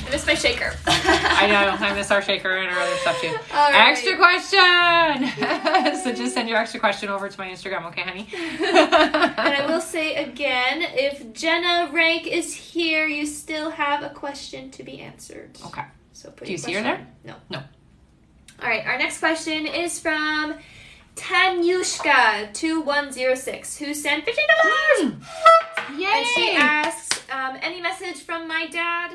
I missed my shaker. I know. I miss our shaker and our other stuff too. All right. Extra question. So just send your extra question over to my Instagram, okay, honey? And I will say again, if Jenna Rank is here, you still have a question to be answered. Okay. So put Do you see her there? No. No. All right. Our next question is from Tanyushka2106, who sent $50. Yay! And she asks, any message from my dad?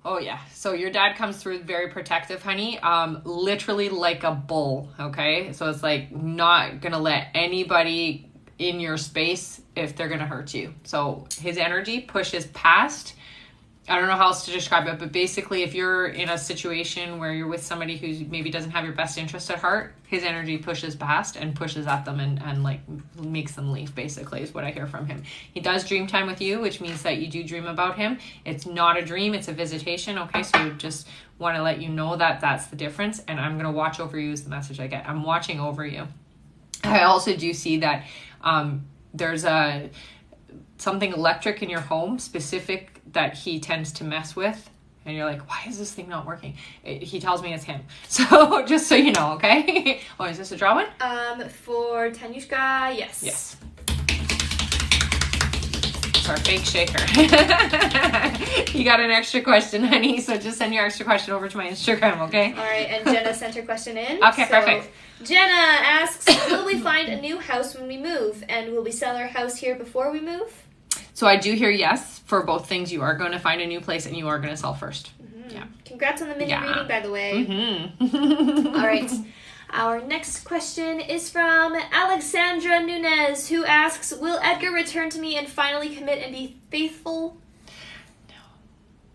Oh, yeah. So your dad comes through very protective, honey. Literally like a bull, okay? So it's like not going to let anybody in your space if they're going to hurt you. So his energy pushes past. I don't know how else to describe it, but basically if you're in a situation where you're with somebody who maybe doesn't have your best interest at heart, his energy pushes past and pushes at them and like makes them leave, basically, is what I hear from him. He does dream time with you, which means that you do dream about him. It's not a dream, it's a visitation, okay? So just want to let you know that that's the difference, and I'm going to watch over you is the message I get. I'm watching over you. I also do see that there's something electric in your home, specific, that he tends to mess with, and you're like, why is this thing not working? He tells me it's him. So just so you know, okay? Oh, is this a draw one? For Tanyushka, yes. Yes. It's our fake shaker. You got an extra question, honey, so just send your extra question over to my Instagram, okay? All right, and Jenna sent her question in. Okay, perfect. Jenna asks, will we find a new house when we move? And will we sell our house here before we move? So I do hear yes for both things. You are going to find a new place and you are going to sell first. Mm-hmm. Yeah. Congrats on the mini reading, by the way. Mm-hmm. All right. Our next question is from Alexandra Nunez, who asks, will Edgar return to me and finally commit and be faithful? No.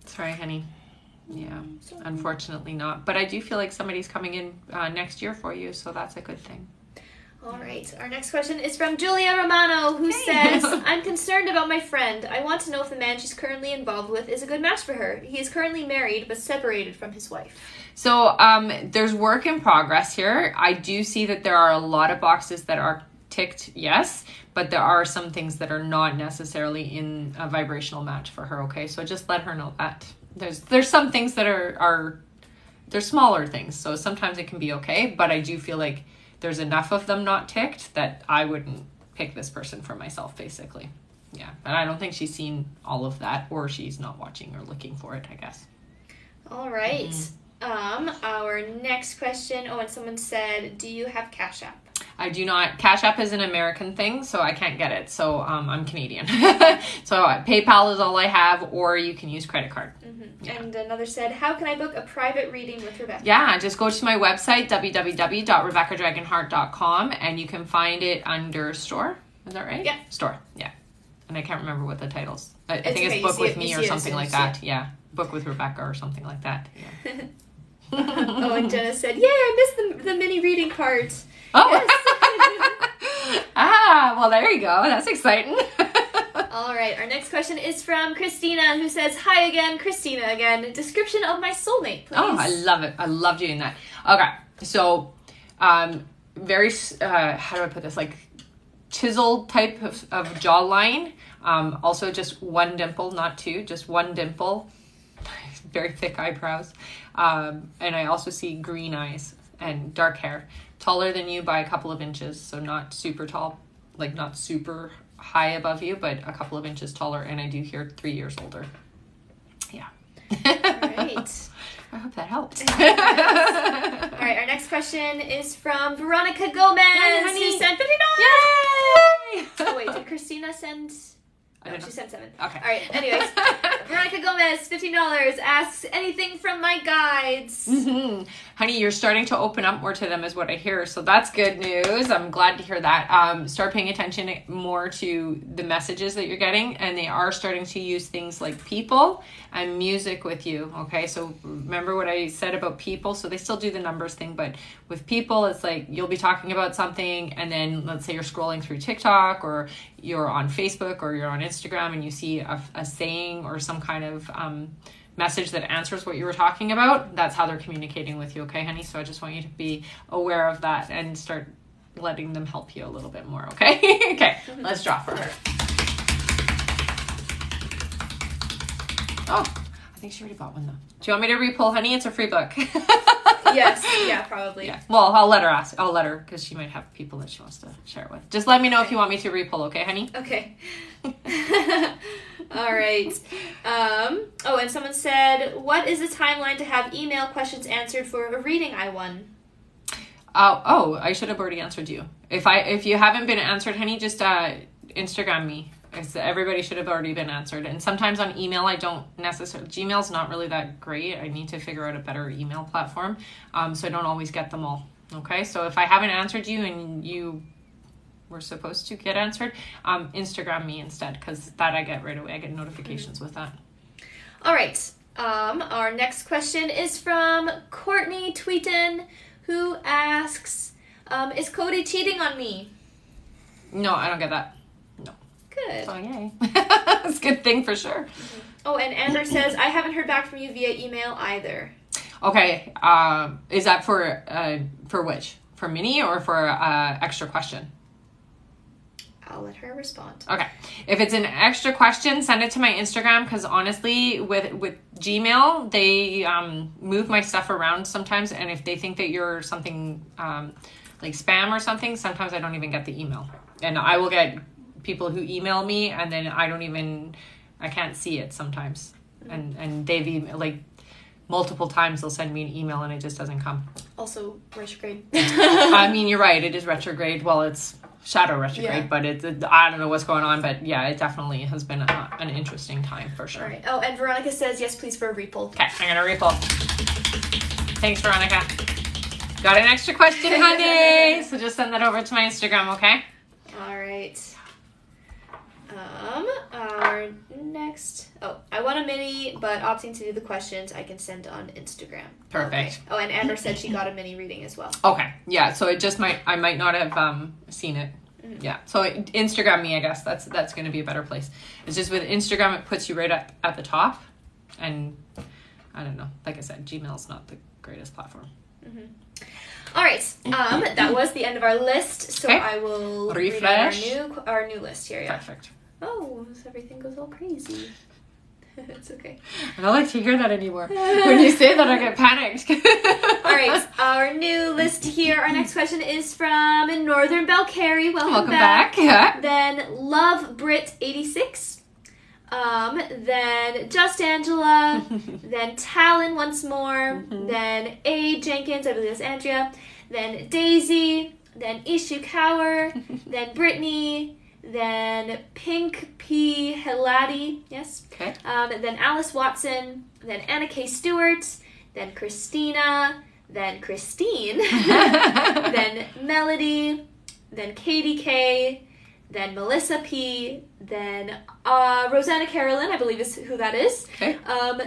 Sorry, honey. Yeah, unfortunately not. But I do feel like somebody's coming in next year for you, so that's a good thing. All right. Our next question is from Julia Romano, who says, I'm concerned about my friend. I want to know if the man she's currently involved with is a good match for her. He is currently married, but separated from his wife. So there's work in progress here. I do see that there are a lot of boxes that are ticked, yes, but there are some things that are not necessarily in a vibrational match for her, okay? So just let her know that. There's some things that are they're smaller things, so sometimes it can be okay, but I do feel like there's enough of them not ticked that I wouldn't pick this person for myself, basically. Yeah, and I don't think she's seen all of that, or she's not watching or looking for it, I guess. All right. Mm-hmm. Our next question, and someone said, do you have Cash App? I do not. Cash App is an American thing, so I can't get it. So I'm Canadian. So PayPal is all I have, or you can use credit card. Mm-hmm. Yeah. And another said, how can I book a private reading with Rebecca? Yeah, just go to my website, www.rebeccadragonheart.com, and you can find it under store. Is that right? Yeah. Store, yeah. And I can't remember what the title's. I think it's Book with Me or something like that. Yeah, Book with Rebecca or something like that. Yeah. And Jenna said, yay, I missed the mini reading part. Oh. Yes. Well, there you go. That's exciting. All right, our next question is from Christina, who says, hi again, Christina again. Description of my soulmate, please. Oh, I love it. I love doing that. Okay, so very, how do I put this? Like chiseled type of jawline. Also just one dimple, not two, just one dimple. Very thick eyebrows. And I also see green eyes and dark hair. Taller than you by a couple of inches, so not super tall, like not super high above you, but a couple of inches taller, and I do hear 3 years older. Yeah. All right. I hope that helped. All right, our next question is from Veronica Gomez, who sent $50. Yay! Oh, wait, did Christina send... No, she sent 7. Okay. All right, anyways. Veronica Gomez, $50, asks anything from my guides. Mm-hmm. Honey, you're starting to open up more to them is what I hear. So that's good news. I'm glad to hear that. Start paying attention more to the messages that you're getting. And they are starting to use things like people and music with you. Okay, so remember what I said about people. So they still do the numbers thing. But with people, it's like you'll be talking about something. And then let's say you're scrolling through TikTok or you're on Facebook or you're on Instagram and you see a saying or some kind of message that answers what you were talking about. That's how they're communicating with you, okay, honey? So I just want you to be aware of that and start letting them help you a little bit more, okay? Okay, let's draw for her. Oh, I think she already bought one though. Do you want me to re-pull, honey? It's a free book. Yes, yeah, probably. Yeah. Well, I'll let her ask. I'll let her because she might have people that she wants to share it with. Just let me know if you want me to re-pull, okay, honey? Okay. All right. Oh, and someone said, what is the timeline to have email questions answered for a reading I won? Oh, I should have already answered you. If you haven't been answered, honey, just Instagram me. Everybody should have already been answered. And sometimes on email, I don't necessarily... Gmail's not really that great. I need to figure out a better email platform. So I don't always get them all. Okay? So if I haven't answered you and you were supposed to get answered, Instagram me instead, because that I get right away. I get notifications with that. All right. Our next question is from Courtney Tweeton, who asks, is Cody cheating on me? No, I don't get that. Good. Oh, yay. That's a good thing for sure. Mm-hmm. Oh, and Amber says, I haven't heard back from you via email either. Okay. Is that for which? For Minnie or for extra question? I'll let her respond. Okay. If it's an extra question, send it to my Instagram because honestly, with Gmail, they move my stuff around sometimes. And if they think that you're something like spam or something, sometimes I don't even get the email. And I will get people who email me and then I can't see it sometimes. And they've like multiple times they'll send me an email and it just doesn't come. Also retrograde. I mean, you're right. It is retrograde. Well, it's shadow retrograde, but I don't know what's going on, but yeah, it definitely has been an interesting time for sure. All right. Oh, and Veronica says, yes, please, for a repull. Okay, I'm going to repull. Thanks, Veronica. Got an extra question, honey. So just send that over to my Instagram, okay? All right. Our next... Oh, I want a mini, but opting to do the questions I can send on Instagram. Perfect. Okay. Oh, and Amber said she got a mini reading as well. Okay. Yeah, so I might not have seen it. Mm-hmm. Yeah. So Instagram me, I guess. That's going to be a better place. It's just with Instagram, it puts you right at the top. And I don't know. Like I said, Gmail's not the greatest platform. Mm-hmm. All right. That was the end of our list. So I will refresh our new list here. Yeah. Perfect. Oh, so everything goes all crazy. It's okay. I don't like to hear that anymore. When you say that, I get panicked. All right. Our new list here. Our next question is from Northern Belcarry. Welcome back. Yeah. Then Love Brit 86. Then Just Angela. Then Talon once more. Mm-hmm. Then A. Jenkins. I believe that's Andrea. Then Daisy. Then Ishu Kaur. Then Brittany. Then Pink P. Hiladi, yes. Okay. Then Alice Watson. Then Anna K. Stewart. Then Christina. Then Christine. Then Melody. Then Katie K. Then Melissa P. Then Rosanna Carolyn, I believe is who that is. Okay.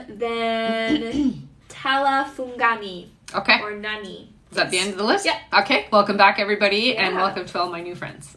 Then Tala Fungani. Okay. Or Nani. Is that the end of the list? Yeah. Okay. Welcome back, everybody, and welcome to all my new friends.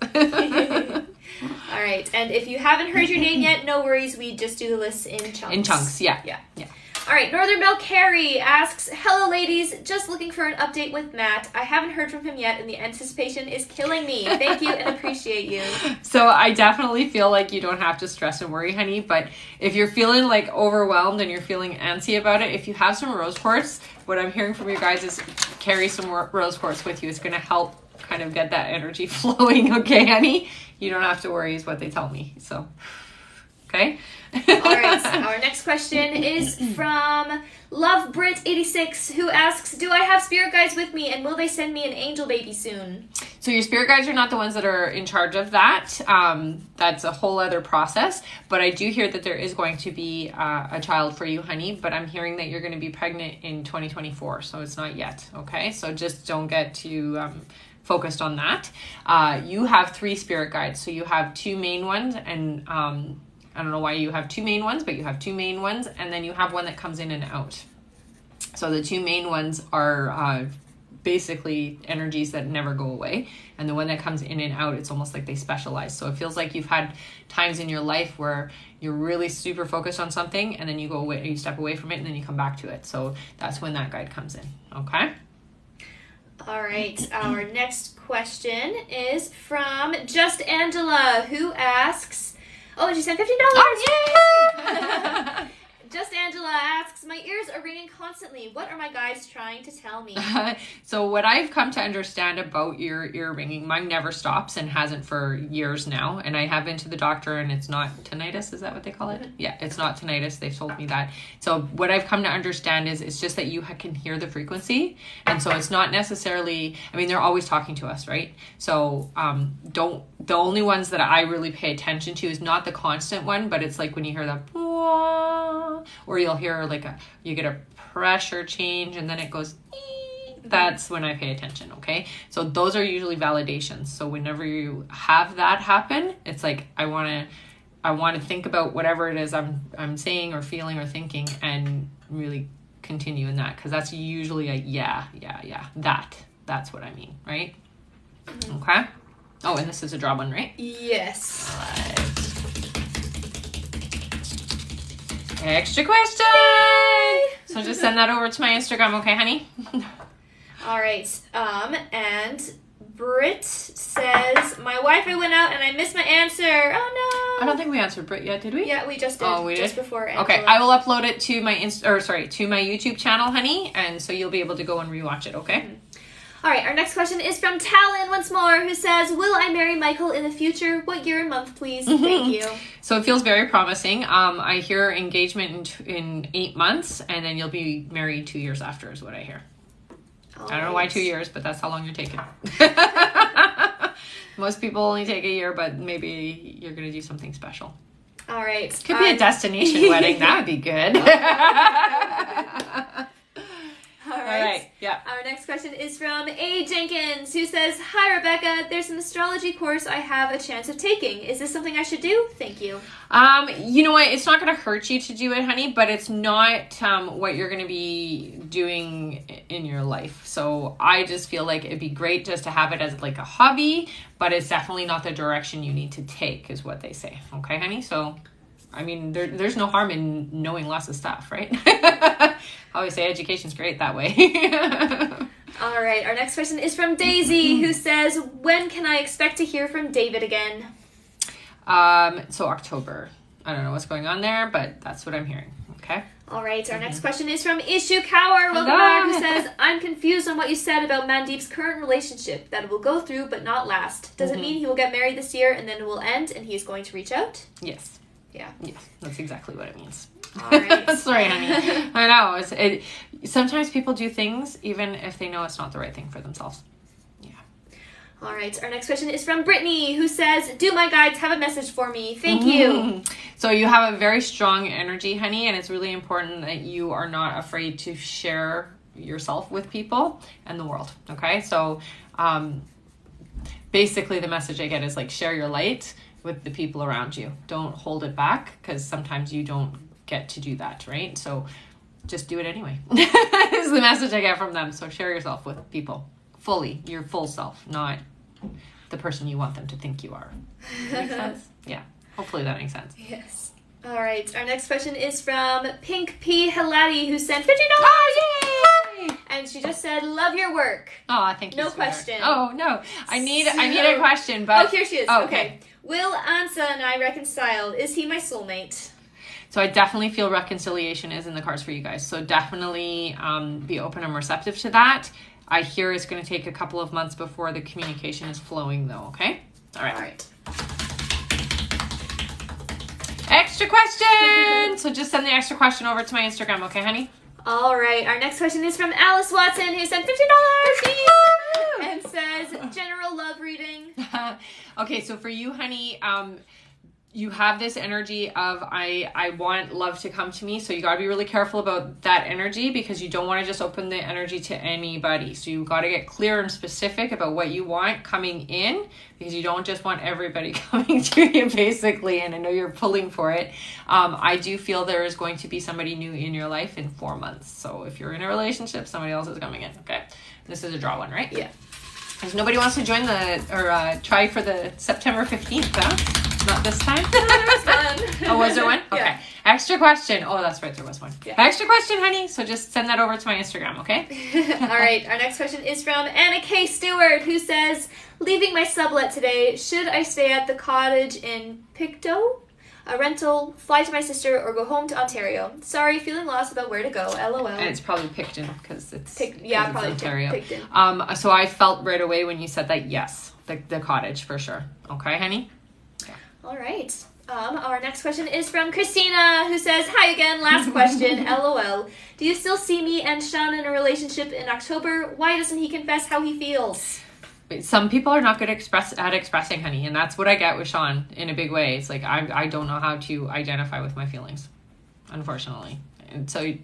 All right. And if you haven't heard your name yet, no worries. We just do the lists in chunks. In chunks, yeah. Yeah. All right, Northern Bell Carey asks, hello ladies, just looking for an update with Matt. I haven't heard from him yet and the anticipation is killing me. Thank you and appreciate you. So I definitely feel like you don't have to stress and worry, honey, but if you're feeling like overwhelmed and you're feeling antsy about it, if you have some rose quartz, what I'm hearing from you guys is carry some rose quartz with you. It's going to help kind of get that energy flowing, okay, honey? You don't have to worry is what they tell me, so... Okay. All right. Our next question is from LoveBrit86, who asks, do I have spirit guides with me and will they send me an angel baby soon? So your spirit guides are not the ones that are in charge of that. That's a whole other process. But I do hear that there is going to be a child for you, honey. But I'm hearing that you're going to be pregnant in 2024. So it's not yet. Okay. So just don't get too focused on that. You have 3 spirit guides. So you have 2 main ones and... I don't know why you have 2 main ones, but you have 2 main ones, and then you have one that comes in and out. So the 2 main ones are basically energies that never go away, and the one that comes in and out, it's almost like they specialize. So it feels like you've had times in your life where you're really super focused on something, and then you go away, you step away from it, and then you come back to it. So that's when that guide comes in. Okay. All right. Our next question is from Just Angela, who asks. Oh, and she sent $15. Oh, yay! Just Angela asks, my ears are ringing constantly. What are my guides trying to tell me? So what I've come to understand about your ear ringing, mine never stops and hasn't for years now. And I have been to the doctor and it's not tinnitus. Is that what they call it? Yeah, it's not tinnitus. They've told me that. So what I've come to understand is it's just that you can hear the frequency. And so it's not necessarily, I mean, they're always talking to us, right? So the only ones that I really pay attention to is not the constant one, but it's like when you hear the or you'll hear you get a pressure change and then it goes, that's when I pay attention. Okay. So those are usually validations. So whenever you have that happen, it's like, I want to think about whatever it is I'm saying or feeling or thinking and really continue in that. Cause that's usually a yeah. That's what I mean. Right. Mm-hmm. Okay. Oh, and this is a draw one, right? Yes. All right. Extra question. Yay! So just send that over to my Instagram, okay, honey? All right. And Britt says, my Wi-Fi went out and I missed my answer. Oh no. I don't think we answered Britt yet, did we? Yeah, we just did. Oh, we just did? Before Angela. Okay, I will upload it to my to my YouTube channel, honey, and so you'll be able to go and rewatch it, okay? Mm-hmm. All right, our next question is from Talon once more, who says, will I marry Michael in the future? What year and month, please? Thank you. So it feels very promising. I hear engagement in 8 months, and then you'll be married 2 years after is what I hear. I don't know why 2 years, but that's how long you're taking. Most people only take a year, but maybe you're going to do something special. All right. Could be a destination wedding. That would be good. All right. Yeah. Our next question is from A. Jenkins, who says, hi, Rebecca. There's an astrology course I have a chance of taking. Is this something I should do? Thank you. You know what? It's not going to hurt you to do it, honey, but it's not what you're going to be doing in your life. So I just feel like it'd be great just to have it as like a hobby, but it's definitely not the direction you need to take is what they say. Okay, honey? So... I mean, there's no harm in knowing lots of stuff, right? I always say education's great that way. All right. Our next question is from Daisy, who says, when can I expect to hear from David again? So October. I don't know what's going on there, but that's what I'm hearing. Okay. All right. Our next question is from Ishu Kaur, welcome back, who says, I'm confused on what you said about Mandeep's current relationship, that it will go through but not last. Does it mean he will get married this year and then it will end and he is going to reach out? Yes. Yeah. Yes, that's exactly what it means. All right. Sorry, honey. I know. Sometimes people do things even if they know it's not the right thing for themselves. Yeah. All right. Our next question is from Brittany, who says, do my guides have a message for me? Thank you. So you have a very strong energy, honey, and it's really important that you are not afraid to share yourself with people and the world. Okay. So basically the message I get is like, share your light with the people around you. Don't hold it back because sometimes you don't get to do that, right? So just do it anyway. Is the message I get from them. So share yourself with people fully, your full self, not the person you want them to think you are. Make sense? Yeah. Hopefully that makes sense. Yes. All right. Our next question is from Pink P. Halati, who sent $50. Oh, yay! And she just said, "Love your work." Oh, thank you. No sweetheart. question. Oh no, I need a question, but oh, here she is. Oh, okay. Will Ansa and I reconcile? Is he my soulmate? So I definitely feel reconciliation is in the cards for you guys. So definitely be open and receptive to that. I hear it's going to take a couple of months before the communication is flowing, though. Okay. All right. Extra question. So just send the extra question over to my Instagram, okay, honey? All right. Our next question is from Alice Watson, who sent $50 and says, "General love reading." Okay, so for you, honey, you have this energy of I want love to come to me, so you got to be really careful about that energy because you don't want to just open the energy to anybody. So you got to get clear and specific about what you want coming in because you don't just want everybody coming to you basically, and I know you're pulling for it. I do feel there is going to be somebody new in your life in 4 months. So if you're in a relationship, somebody else is coming in, okay? This is a draw one, right? Yeah. Because nobody wants to join try for the September 15th, huh? Not this time? No, there was one. Oh, was there one? Okay. Yeah. Extra question. Oh, that's right. There was one. Yeah. Extra question, honey. So just send that over to my Instagram, okay? All right. Our next question is from Anna K. Stewart, who says, "Leaving my sublet today. Should I stay at the cottage in Pictou? A rental, fly to my sister, or go home to Ontario? Sorry, feeling lost about where to go. LOL." And it's probably Picton because it's probably Ontario. Picton. So I felt right away when you said that, yes, the cottage for sure. Okay, honey? All right. Our next question is from Christina, who says, "Hi again, last question, LOL. Do you still see me and Sean in a relationship in October? Why doesn't he confess how he feels?" Some people are not good at expressing, honey, and that's what I get with Sean in a big way. It's like I don't know how to identify with my feelings, unfortunately. And so you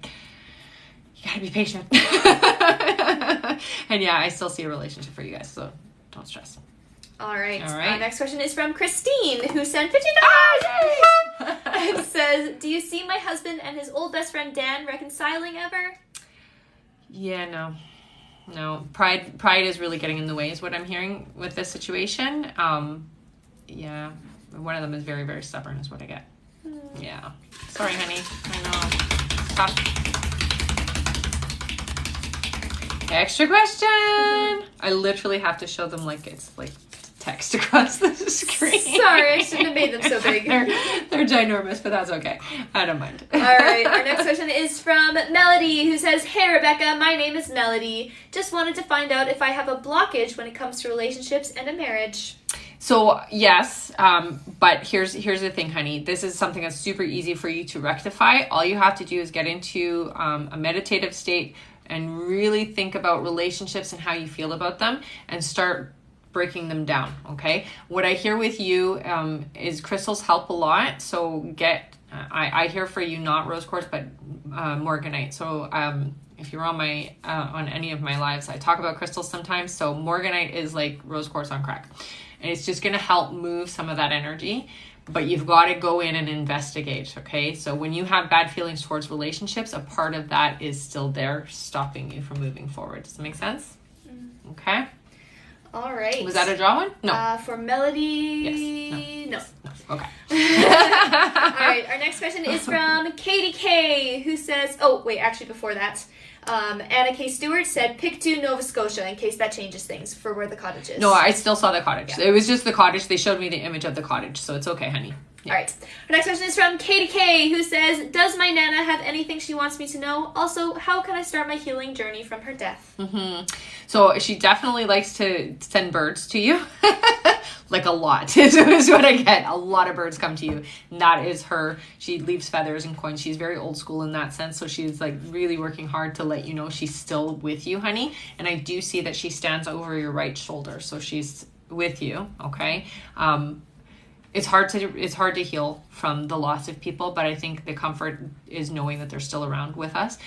gotta be patient. And yeah, I still see a relationship for you guys, so don't stress. All right. All right. Our next question is from Christine, who sent $50 and says, "Do you see my husband and his old best friend Dan reconciling ever?" Yeah, no. Pride is really getting in the way, is what I'm hearing with this situation. Yeah, one of them is very, very stubborn, is what I get. Yeah. Sorry, honey. I know. Tough. Extra question. I literally have to show them like it's like text across the screen. Sorry, I shouldn't have made them so big. They're ginormous, but that's okay. I don't mind. All right, our next question is from Melody, who says, "Hey Rebecca, my name is Melody. Just wanted to find out if I have a blockage when it comes to relationships and a marriage." So yes, but here's the thing, honey. This is something that's super easy for you to rectify. All you have to do is get into a meditative state and really think about relationships and how you feel about them and start breaking them down, okay? What I hear with you is crystals help a lot. So I hear for you not rose quartz, but morganite. So if you're on my on any of my lives, I talk about crystals sometimes. So morganite is like rose quartz on crack. And it's just going to help move some of that energy, but you've got to go in and investigate, okay? So when you have bad feelings towards relationships, a part of that is still there, stopping you from moving forward. Does that make sense? Okay. All right. Was that a draw one? No. For Melody, yes. No. Okay. All right. Our next question is from Katie K, who says, "Oh, wait, actually before that, Anna K. Stewart said Pictou, Nova Scotia, in case that changes things for where the cottage is." No, I still saw the cottage. Yeah. It was just the cottage. They showed me the image of the cottage, so it's okay, honey. Yeah. All right. Our next question is from Katie K, who says, "Does my Nana have anything she wants me to know? Also, how can I start my healing journey from her death?" Mm-hmm. So she definitely likes to send birds to you. Like a lot is what I get. A lot of birds come to you. And that is her. She leaves feathers and coins. She's very old school in that sense. So she's like really working hard to let you know she's still with you, honey. And I do see that she stands over your right shoulder. So she's with you. Okay. It's hard to heal from the loss of people, but I think the comfort is knowing that they're still around with us.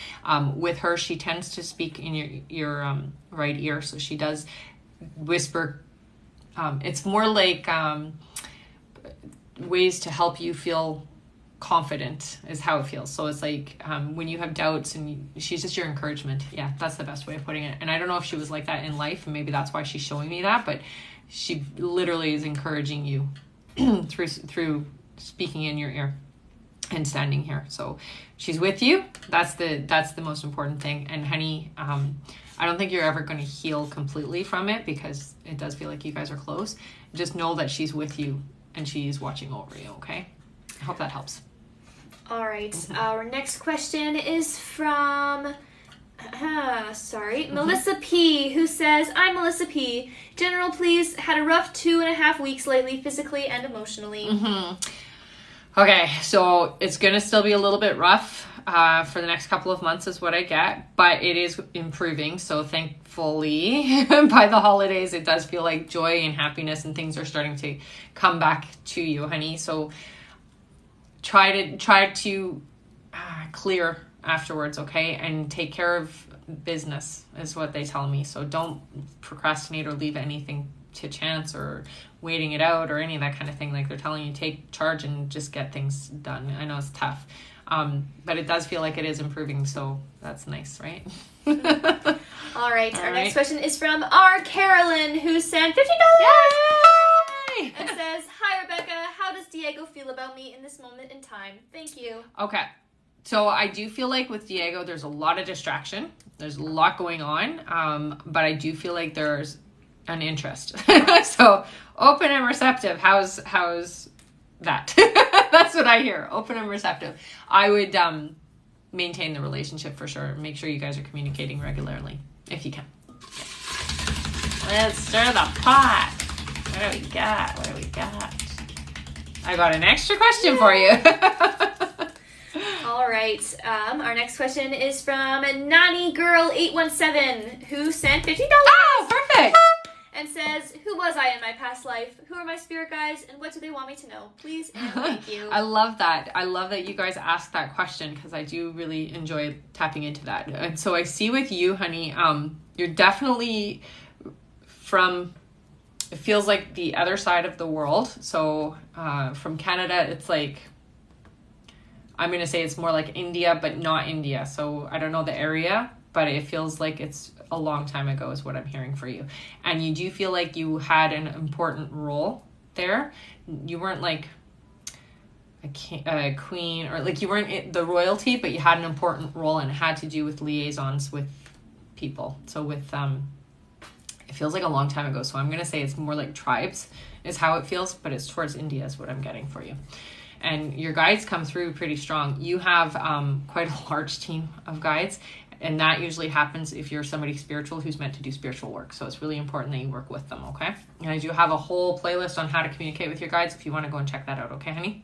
With her, she tends to speak in your right ear. So she does whisper. It's more like ways to help you feel confident is how it feels. So it's like when you have doubts and she's just your encouragement. Yeah, that's the best way of putting it. And I don't know if she was like that in life, and maybe that's why she's showing me that, but she literally is encouraging you through speaking in your ear and standing here. So she's with you. That's the most important thing. And honey, I don't think you're ever going to heal completely from it, because it does feel like you guys are close. Just know that she's with you and she's watching over you. Okay, I hope that helps. All right. Our next question is from Melissa P, who says, I'm Melissa P. General, please, had a rough 2.5 weeks lately, physically and emotionally. Okay, so it's going to still be a little bit rough for the next couple of months is what I get, but it is improving. So thankfully, by the holidays, it does feel like joy and happiness and things are starting to come back to you, honey. So try to clear afterwards, okay? And take care of business is what they tell me. So don't procrastinate or leave anything to chance or waiting it out or any of that kind of thing. Like they're telling you, take charge and just get things done. I know it's tough, but it does feel like it is improving, so that's nice, right? All right. Our next question is from R. Carolyn, who sent $50. Yay! And says, hi, Rebecca. How does Diego feel about me in this moment in time? Thank you. Okay. So I do feel like with Diego, there's a lot of distraction. There's a lot going on, but I do feel like there's an interest. So open and receptive. How's that? That's what I hear. Open and receptive. I would maintain the relationship for sure. Make sure you guys are communicating regularly if you can. Let's stir the pot. What do we got? I got an extra question for you. All right. Our next question is from Nani Girl 817, who sent $50. Oh, perfect. And says, who was I in my past life? Who are my spirit guides? And what do they want me to know? Please and thank you. I love that. I love that you guys asked that question, because I do really enjoy tapping into that. And so I see with you, honey, you're definitely from, it feels like the other side of the world. So from Canada, it's like, I'm going to say it's more like India, but not India. So I don't know the area, but it feels like it's a long time ago is what I'm hearing for you. And you do feel like you had an important role there. You weren't like a queen, or like you weren't the royalty, but you had an important role, and it had to do with liaisons with people. So with, it feels like a long time ago. So I'm going to say it's more like tribes is how it feels, but it's towards India is what I'm getting for you. And your guides come through pretty strong. You have quite a large team of guides, and that usually happens if you're somebody spiritual who's meant to do spiritual work. So it's really important that you work with them, okay? And I do have a whole playlist on how to communicate with your guides if you want to go and check that out, okay, honey?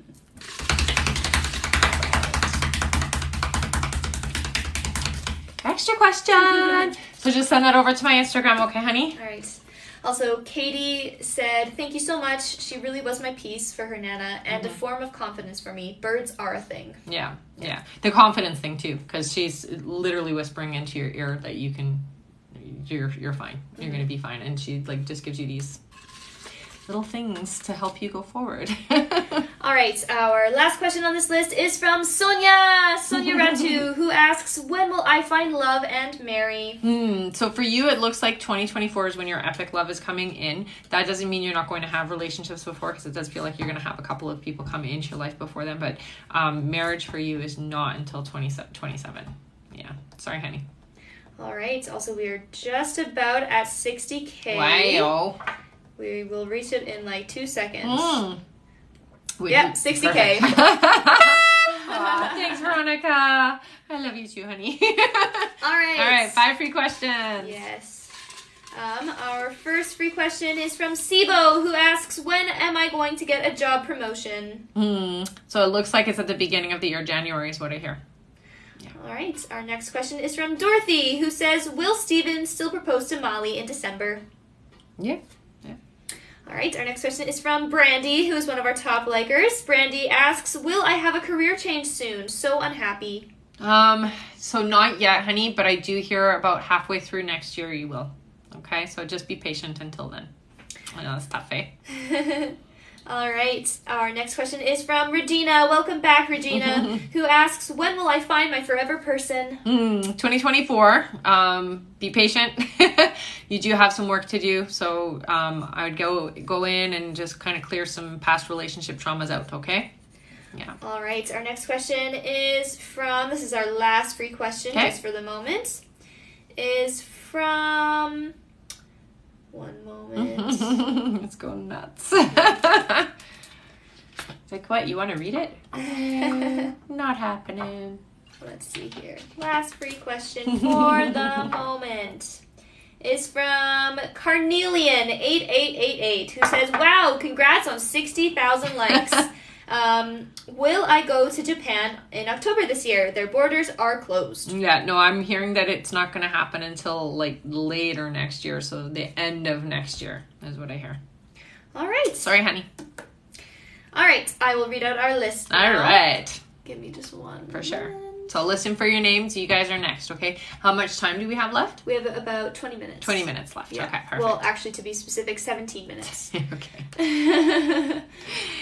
Extra question. So just send that over to my Instagram, okay, honey? All right. Also, Katie said, thank you so much. She really was my piece for her Nana and a form of confidence for me. Birds are a thing. Yeah. The confidence thing too, because she's literally whispering into your ear that you're fine. You're going to be fine. And she like just gives you these little things to help you go forward. All right. Our last question on this list is from Sonia Ratu, who asks, when will I find love and marry? So for you, it looks like 2024 is when your epic love is coming in. That doesn't mean you're not going to have relationships before, because it does feel like you're going to have a couple of people come into your life before then. But marriage for you is not until 27. Yeah. Sorry, honey. All right. Also, we are just about at 60K. Wow. We will reach it in like 2 seconds. Yep, 60K. Thanks, Veronica. I love you too, honey. All right. 5 free questions. Yes. Our first free question is from Sibo, who asks, when am I going to get a job promotion? So it looks like it's at the beginning of the year. January is what I hear. Yeah. All right. Our next question is from Dorothy, who says, will Steven still propose to Molly in December? Yeah. All right, our next question is from Brandy, who is one of our top likers. Brandy asks, will I have a career change soon? So unhappy. So not yet, honey, but I do hear about halfway through next year you will. Okay, so just be patient until then. I know it's tough, eh? All right. Our next question is from Regina. Welcome back, Regina, who asks, when will I find my forever person? 2024. Be patient. You do have some work to do. So I would go in and just kind of clear some past relationship traumas out, okay? Yeah. All right. Our next question is from, this is our last free question just for the moment, is from... One moment. It's going nuts. It's like, what? You want to read it? Not happening. Let's see here. Last free question for the moment is from Carnelian8888, who says, wow, congrats on 60,000 likes. Will I go to Japan in October this year? Their borders are closed. Yeah, no, I'm hearing that it's not going to happen until like later next year. So the end of next year is what I hear. All right. Sorry, honey. All right. I will read out our list now. All right. Give me just one. For sure. So listen for your names. You guys are next, okay? How much time do we have left? We have about 20 minutes. 20 minutes left. Yeah. Okay, perfect. Well, actually, to be specific, 17 minutes. Okay.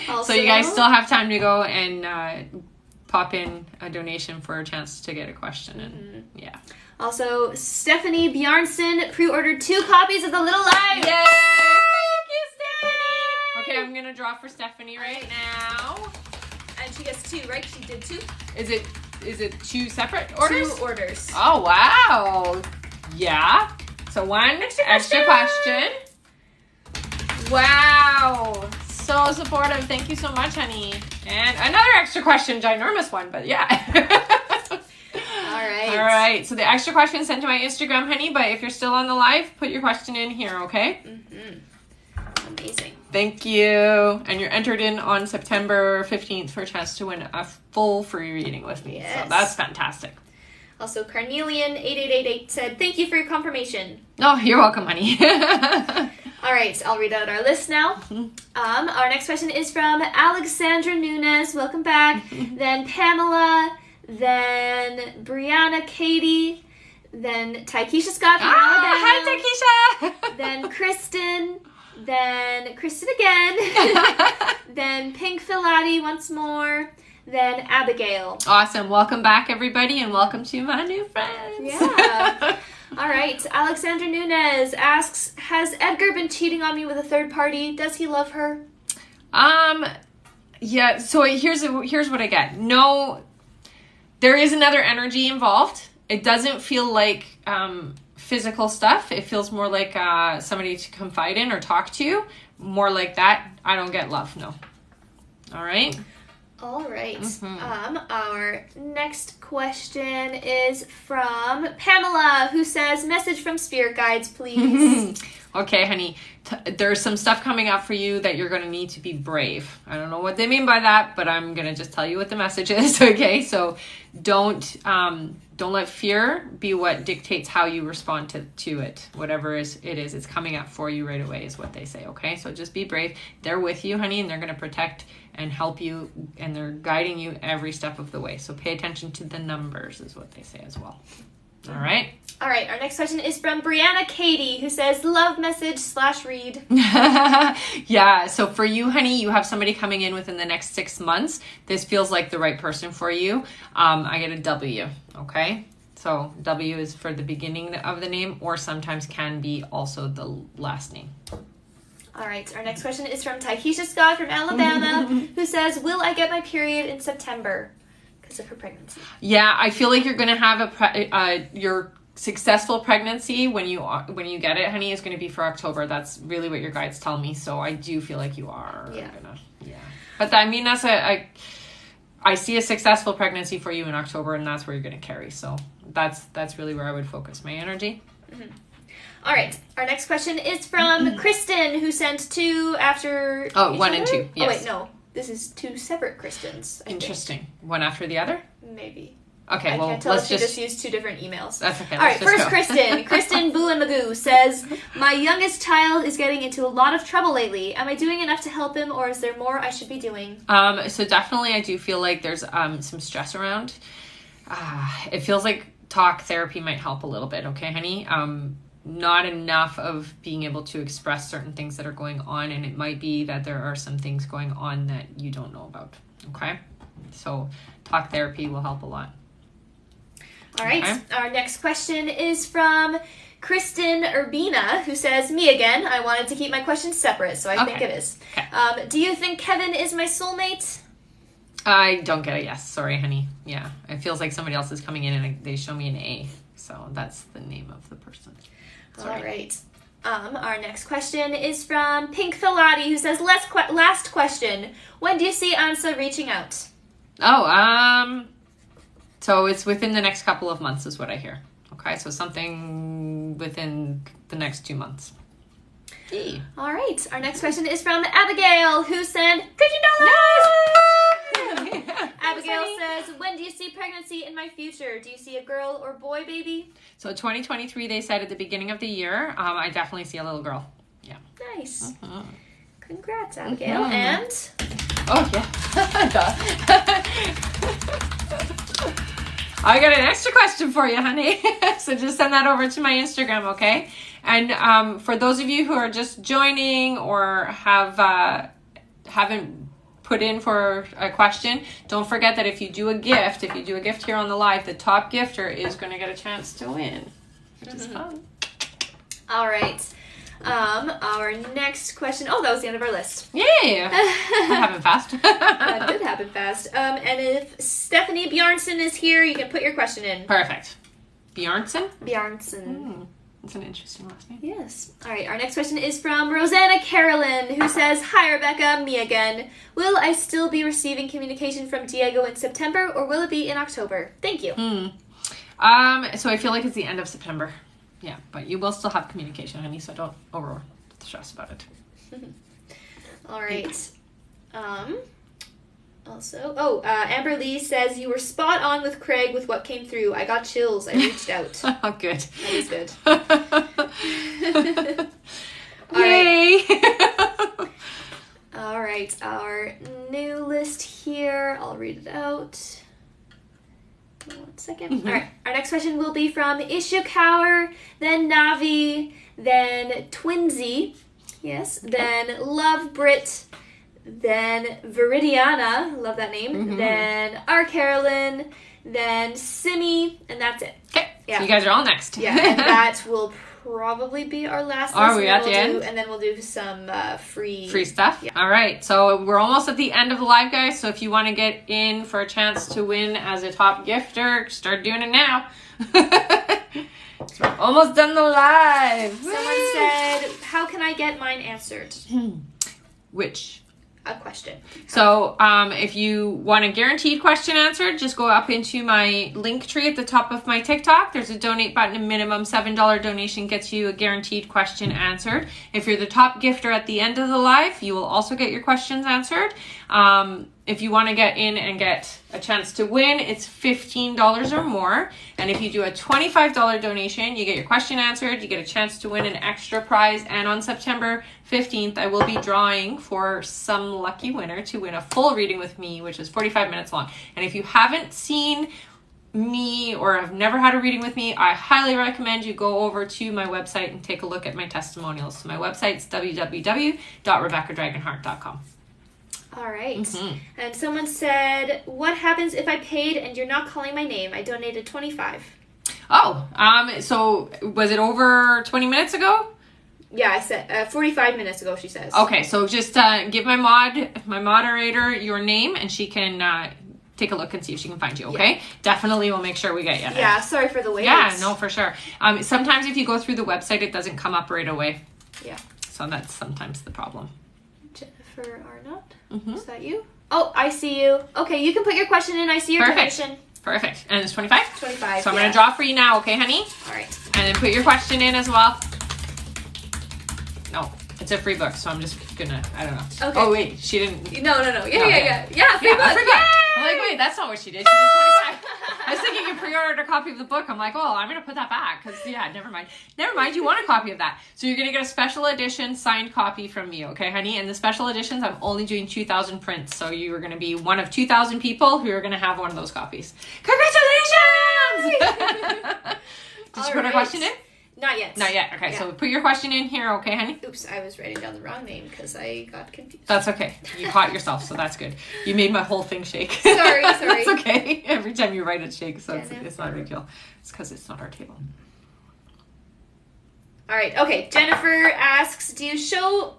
Also, so you guys still have time to go and pop in a donation for a chance to get a question. And yeah. Also, Stephanie Bjarnson pre-ordered 2 copies of The Little Lies. Yay! Thank you, Stephanie! Okay, I'm going to draw for Stephanie right now. And she gets 2, right? She did 2? Is it 2 separate orders? 2 orders. Oh, wow. Yeah. So 1 extra question. Wow. So supportive. Thank you so much, honey. And another extra question, ginormous one, but yeah. All right. So the extra question sent to my Instagram, honey, but if you're still on the live, put your question in here, okay? Amazing. Thank you. And you're entered in on September 15th for a chance to win a full free reading with me. Yes. So that's fantastic. Also, Carnelian8888 said, thank you for your confirmation. Oh, you're welcome, honey. All right, I'll read out our list now. Our next question is from Alexandra Nunes. Welcome back. Then Pamela. Then Brianna Katie. Then Taikisha Scott from Alabama. Hi, Taikisha. Then Kristen. Then Kristen again. Then Pink Filati once more. Then Abigail. Awesome. Welcome back, everybody, and welcome to my new friends. Yeah. All right. Alexandra Nunez asks, has Edgar been cheating on me with a third party? Does he love her? Yeah, so here's what I get. No, there is another energy involved. It doesn't feel like physical stuff. It feels more like somebody to confide in or talk to. More like that. I don't get love, no. All right? All right. Our next question is from Pamela, who says, message from spirit guides, please. Okay, honey. There's some stuff coming up for you that you're going to need to be brave. I don't know what they mean by that, but I'm going to just tell you what the message is, okay? So don't let fear be what dictates how you respond to it. Whatever it is, it's coming up for you right away is what they say, okay? So just be brave. They're with you, honey, and they're going to protect and help you, and they're guiding you every step of the way. So pay attention to the numbers is what they say as well. All right? All right, our next question is from Brianna Katie, who says, love message / read. Yeah, so for you, honey, you have somebody coming in within the next 6 months. This feels like the right person for you. I get a W, okay? So W is for the beginning of the name, or sometimes can be also the last name. All right, our next question is from Taikisha Scott from Alabama, who says, will I get my period in September because of her pregnancy? Yeah, I feel like you're going to have your successful pregnancy when you get it, honey, is going to be for October. That's really what your guides tell me. So I do feel like you are gonna, But I mean, that's I see a successful pregnancy for you in October, and that's where you're going to carry. So that's really where I would focus my energy. All right. Our next question is from Kristen, who sent 2 after. Oh, 1 and 2. Yes. Oh wait, no. This is 2 separate Kristens. Interesting. One after the other? Maybe. Okay, I can't tell if she just used 2 different emails. That's okay. All right, first Kristen. Kristen Boo and Magoo says, my youngest child is getting into a lot of trouble lately. Am I doing enough to help him, or is there more I should be doing? So definitely I do feel like there's some stress around. It feels like talk therapy might help a little bit, okay, honey? not enough of being able to express certain things that are going on, and it might be that there are some things going on that you don't know about. Okay, so talk therapy will help a lot. All right. Okay. Our next question is from Kristen Urbina, who says, me again. I wanted to keep my questions separate, so I think it is. Okay. Do you think Kevin is my soulmate? I don't get a yes. Sorry, honey. Yeah, it feels like somebody else is coming in and they show me an A. So that's the name of the person. Sorry. All right. Our next question is from Pink Thalati, who says, last question. When do you see Ansa reaching out? Oh, so it's within the next couple of months is what I hear. Okay, so something within the next 2 months. Hey. All right. Our next question is from Abigail, who sent $50. Abigail says, when do you see pregnancy in my future? Do you see a girl or boy baby? So 2023, they said at the beginning of the year, I definitely see a little girl. Yeah. Nice. Congrats, Abigail. And? Oh, yeah. I got an extra question for you, honey. So just send that over to my Instagram, okay? And for those of you who are just joining or haven't put in for a question, don't forget that if you do a gift here on the live, the top gifter is going to get a chance to win, which is fun. All right. Our next question. Oh, that was the end of our list. Yay! That happened fast. That did happen fast. And if Stephanie Bjarnson is here, you can put your question in. Perfect. Bjarnson? Bjarnson. That's an interesting last name. Yes. All right. Our next question is from Rosanna Carolyn, who says, hi, Rebecca, me again. Will I still be receiving communication from Diego in September, or will it be in October? Thank you. So I feel like it's the end of September. Yeah, but you will still have communication, honey, so don't over stress about it. All right. Amber Lee says, you were spot on with Craig with what came through. I got chills. I reached out. Oh, good. That is good. Yay! All right. Our new list here. I'll read it out. 1 second. All right. Our next question will be from Ishikawa, then Navi, then Twinsy. Yes. Then Love Brit. Then Viridiana, love that name. Then R. Carolyn, then Simi, and that's it. Okay, yeah. So you guys are all next. Yeah, and that will probably be our last Are we at the end? And then we'll do some free stuff? Yeah. All right, so we're almost at the end of the live, guys, so if you want to get in for a chance to win as a top gifter, start doing it now. So we're almost done the live. Someone said, how can I get mine answered? Which? A question. So if you want a guaranteed question answered, just go up into my link tree at the top of my TikTok. There's a donate button. A minimum $7 donation gets you a guaranteed question answered. If you're the top gifter at the end of the live, you will also get your questions answered. If you want to get in and get a chance to win, it's $15 or more. And if you do a $25 donation, you get your question answered, you get a chance to win an extra prize. And on September 15th, I will be drawing for some lucky winner to win a full reading with me, which is 45 minutes long. And if you haven't seen me or have never had a reading with me, I highly recommend you go over to my website and take a look at my testimonials. So my website's www.rebeccadragonheart.com. All right. And someone said, what happens if I paid and you're not calling my name? I donated $25. Oh, so was it over 20 minutes ago? Yeah, I said 45 minutes ago, she says. Okay, so just give my moderator your name and she can take a look and see if she can find you, okay? Yeah. Definitely we'll make sure we get you. Yeah, sorry for the wait. Yeah, no, for sure. Sometimes if you go through the website, it doesn't come up right away. Yeah. So that's sometimes the problem. Jennifer Arnott? Is that you? Oh, I see you. Okay, you can put your question in. I see your donation. Perfect. And it's 25? 25, So I'm going to draw for you now, okay, honey? All right. And then put your question in as well. No, it's a free book, so I'm just gonna, I don't know. Okay. Oh, wait, she didn't. No. Yeah, free book. I forgot. I'm like, wait, that's not what she did. She did 25. I was thinking you pre-ordered a copy of the book. I'm like, oh, I'm going to put that back. Because, yeah, never mind. You want a copy of that. So you're going to get a special edition signed copy from me, okay, honey? And the special editions, I'm only doing 2,000 prints. So you are going to be one of 2,000 people who are going to have one of those copies. Congratulations! Did you put a question in? Not yet. Not yet. Okay, Yeah. so put your question in here, okay, honey? Oops, I was writing down the wrong name because I got confused. That's okay. You caught yourself, so that's good. You made my whole thing shake. Sorry. It's okay. Every time you write it shakes, so it's not a big deal. It's because it's not our table. All right. Okay. Jennifer asks, do you show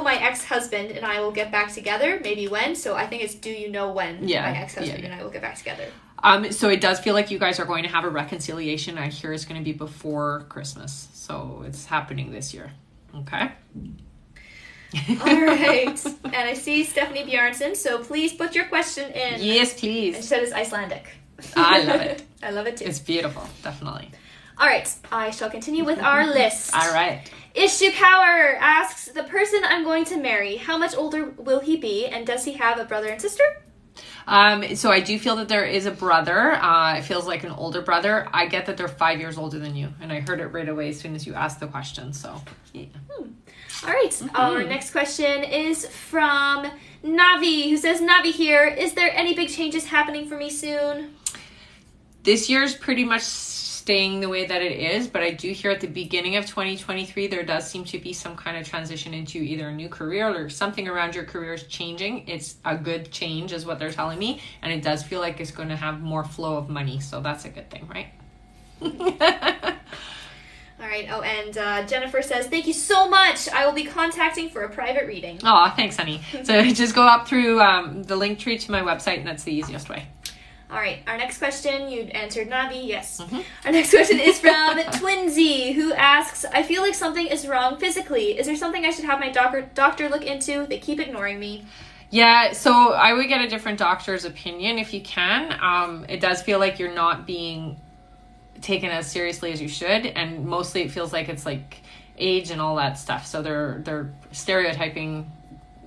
my ex-husband and I will get back together? Maybe when? So I think it's, do you know when my ex-husband and I will get back together? So it does feel like you guys are going to have a reconciliation. I hear it's going to be before Christmas. So it's happening this year. Okay. All right. And I see Stephanie Bjarnson, so please put your question in. Yes, please. And she said it's Icelandic. I love it. I love it too. It's beautiful, definitely. All right. I shall continue with our list. All right. Issue Power asks, the person I'm going to marry, how much older will he be, and does he have a brother and sister? So I do feel that there is a brother. It feels like an older brother. I get that they're 5 years older than you, and I heard it right away as soon as you asked the question. So, yeah. All right. Our next question is from Navi, who says, Navi here, is there any big changes happening for me soon? This year's pretty much staying the way that it is, but I do hear at the beginning of 2023 there does seem to be some kind of transition into either a new career or something around your career is changing. It's a good change is what they're telling me, and it does feel like it's going to have more flow of money, so that's a good thing, right? All right. Oh, and Jennifer says, thank you so much. I will be contacting for a private reading. Oh, thanks, honey. So just go up through the link tree to my website, and that's the easiest way. All right, our next question, you answered Navi, yes. Our next question is from Twinsy, who asks, I feel like something is wrong physically. Is there something I should have my doctor look into? They keep ignoring me. Yeah, so I would get a different doctor's opinion if you can. It does feel like you're not being taken as seriously as you should, and mostly it feels like it's like age and all that stuff. So they're stereotyping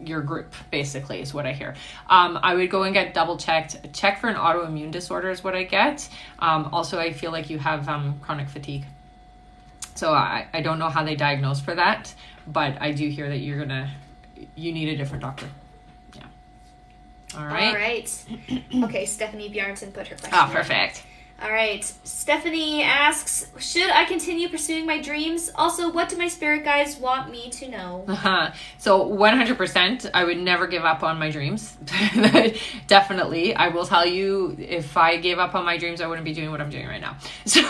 your group, basically, is what I hear. I would go and get double checked. Check for an autoimmune disorder is what I get. Also, I feel like you have chronic fatigue. So I don't know how they diagnose for that, but I do hear that you need a different doctor. Yeah. All right. All right. Okay, Stephanie Bjarnson put her question. Oh, perfect. All right. Stephanie asks, should I continue pursuing my dreams? Also, what do my spirit guides want me to know? So 100%, I would never give up on my dreams. Definitely. I will tell you, if I gave up on my dreams, I wouldn't be doing what I'm doing right now. So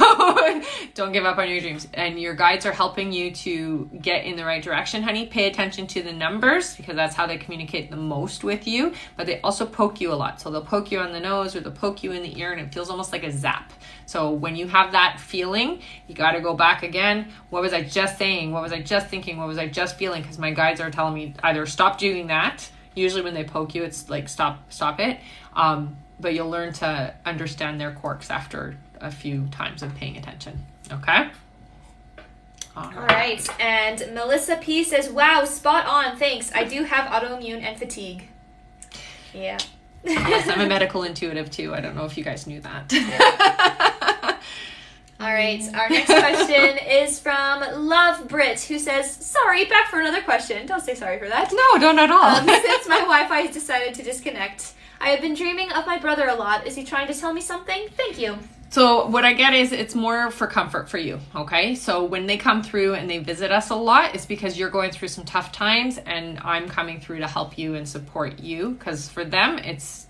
don't give up on your dreams. And your guides are helping you to get in the right direction, honey. Pay attention to the numbers because that's how they communicate the most with you. But they also poke you a lot. So they'll poke you on the nose or they'll poke you in the ear, and it feels almost like a zap. So when you have that feeling, you got to go back again. What was I just saying? What was I just thinking? What was I just feeling? Because my guides are telling me either stop doing that. Usually when they poke you, it's like stop it. But you'll learn to understand their quirks after a few times of paying attention. Okay? All right. And Melissa P says, wow, spot on. Thanks. I do have autoimmune and fatigue. Yeah. Yes, I'm a medical intuitive too. I don't know if you guys knew that. Yeah. All right, our next question is from Love Brit, who says, sorry, back for another question. Don't say sorry for that. No, don't at all. Since my Wi-Fi has decided to disconnect, I have been dreaming of my brother a lot. Is he trying to tell me something? Thank you. So what I get is it's more for comfort for you, okay? So when they come through and they visit us a lot, it's because you're going through some tough times and I'm coming through to help you and support you, because for them, it's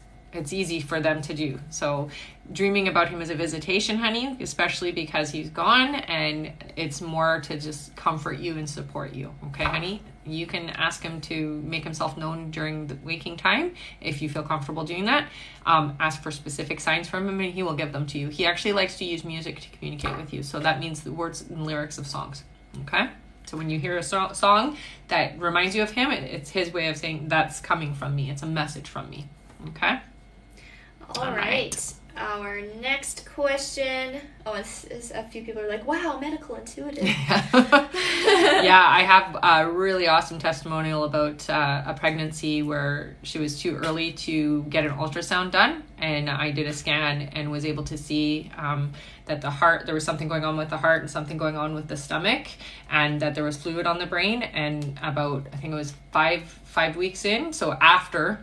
easy for them to do. So dreaming about him is a visitation, honey, especially because he's gone, and it's more to just comfort you and support you, okay, honey? You can ask him to make himself known during the waking time if you feel comfortable doing that. Ask for specific signs from him and he will give them to you. He actually likes to use music to communicate with you. So that means the words and lyrics of songs. Okay? So when you hear a song that reminds you of him, it's his way of saying that's coming from me. It's a message from me. Okay? All right. Our next question. Oh, it's a few people are like, wow, medical intuitive. Yeah, I have a really awesome testimonial about a pregnancy where she was too early to get an ultrasound done. And I did a scan and was able to see that there was something going on with the heart and something going on with the stomach, and that there was fluid on the brain. And about, I think it was five weeks in, so after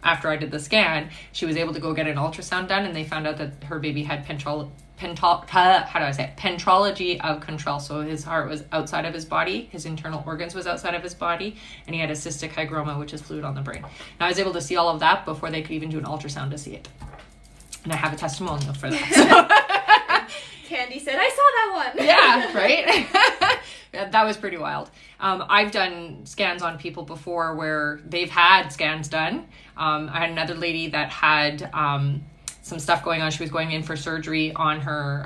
after I did the scan, she was able to go get an ultrasound done, and they found out that her baby had pentrology of control. So his heart was outside of his body, his internal organs was outside of his body, and he had a cystic hygroma, which is fluid on the brain. And I was able to see all of that before they could even do an ultrasound to see it. And I have a testimonial for that. So. Candy said, I saw that one. Yeah, right? Yeah, that was pretty wild. I've done scans on people before where they've had scans done. I had another lady that had some stuff going on. She was going in for surgery on her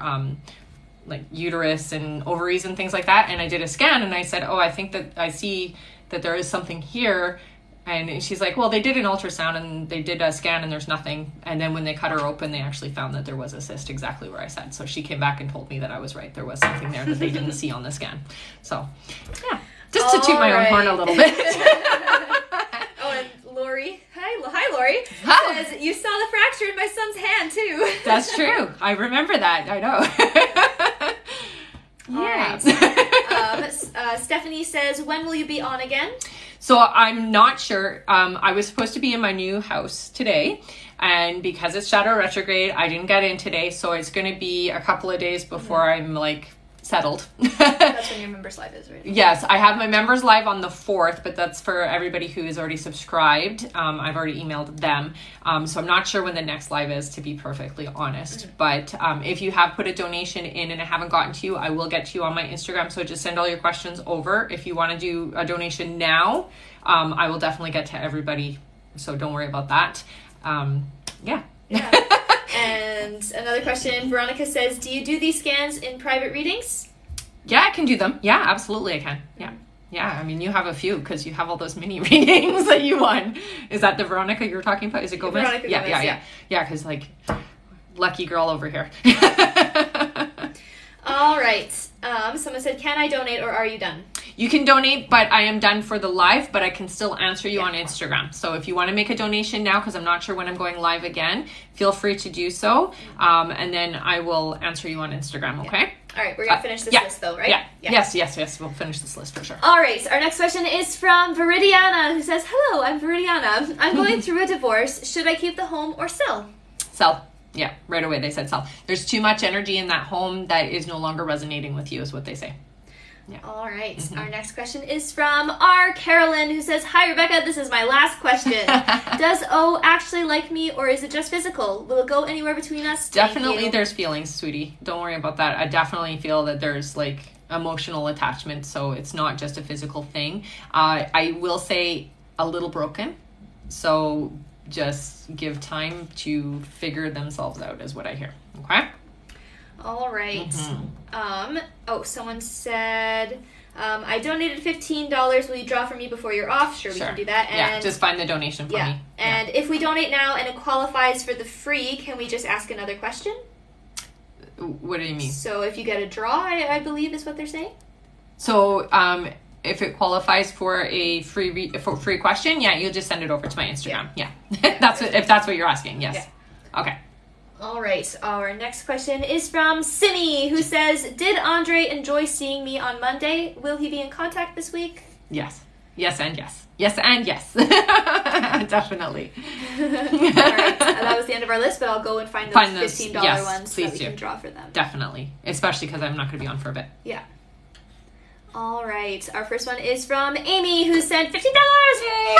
like uterus and ovaries and things like that. And I did a scan and I said, I think that I see that there is something here. And she's like, well, they did an ultrasound and they did a scan and there's nothing. And then when they cut her open, they actually found that there was a cyst exactly where I said. So she came back and told me that I was right. There was something there that they didn't see on the scan. So, yeah, just to toot my own horn a little bit. And Lori, hi Lori, says, you saw the fracture in my son's hand too. That's true. I remember that. I know. Yeah. Right. Stephanie says, when will you be on again? So I'm not sure. I was supposed to be in my new house today, and because it's shadow retrograde, I didn't get in today. So it's going to be a couple of days before I'm like settled. That's when your members live is, right? Yes, I have my members live on the 4th, but that's for everybody who is already subscribed. I've already emailed them. So I'm not sure when the next live is, to be perfectly honest. But if you have put a donation in and I haven't gotten to you, I will get to you on my Instagram. So just send all your questions over. If you want to do a donation now, I will definitely get to everybody. So don't worry about that. Yeah. And another question, Veronica says, do you do these scans in private readings? Yeah, I can do them. Yeah, absolutely I can. Yeah. Yeah, I mean, you have a few because you have all those mini readings that you won. Is that the Veronica you're talking about? Is it Gomez? Veronica Gomez, yeah. Yeah, because like, lucky girl over here. All right. Someone said, can I donate or are you done? You can donate, but I am done for the live, but I can still answer you on Instagram. So if you want to make a donation now, because I'm not sure when I'm going live again, feel free to do so. And then I will answer you on Instagram, okay? Yeah. All right, we're going to finish this list though, right? Yeah. Yes. We'll finish this list for sure. All right, our next question is from Viridiana, who says, hello, I'm Viridiana. I'm going through a divorce. Should I keep the home or sell? Sell. Yeah, right away they said sell. There's too much energy in that home that is no longer resonating with you, is what they say. Yeah. All right. Our next question is from R. Carolyn, who says, hi, Rebecca. This is my last question. Does O actually like me, or is it just physical? Will it go anywhere between us? Definitely there's feelings, sweetie. Don't worry about that. I definitely feel that there's like emotional attachment, so it's not just a physical thing. I will say a little broken, so just give time to figure themselves out is what I hear. Okay? All right. Someone said, I donated $15. Will you draw for me before you're off? Sure, we can do that. And just find the donation for me. And if we donate now and it qualifies for the free, can we just ask another question? What do you mean? So if you get a draw, I believe is what they're saying. So if it qualifies for a free question, you'll just send it over to my Instagram. Yeah. If that's what you're asking. Yes. Yeah. Okay. All right, our next question is from Simi, who says, did Andre enjoy seeing me on Monday? Will he be in contact this week? Yes. Yes and yes. Yes and yes. Definitely. All right, that was the end of our list, but I'll go and find those $15 ones so that we can draw for them. Definitely, especially because I'm not going to be on for a bit. Yeah. All right, our first one is from Amy, who sent $15. Yay!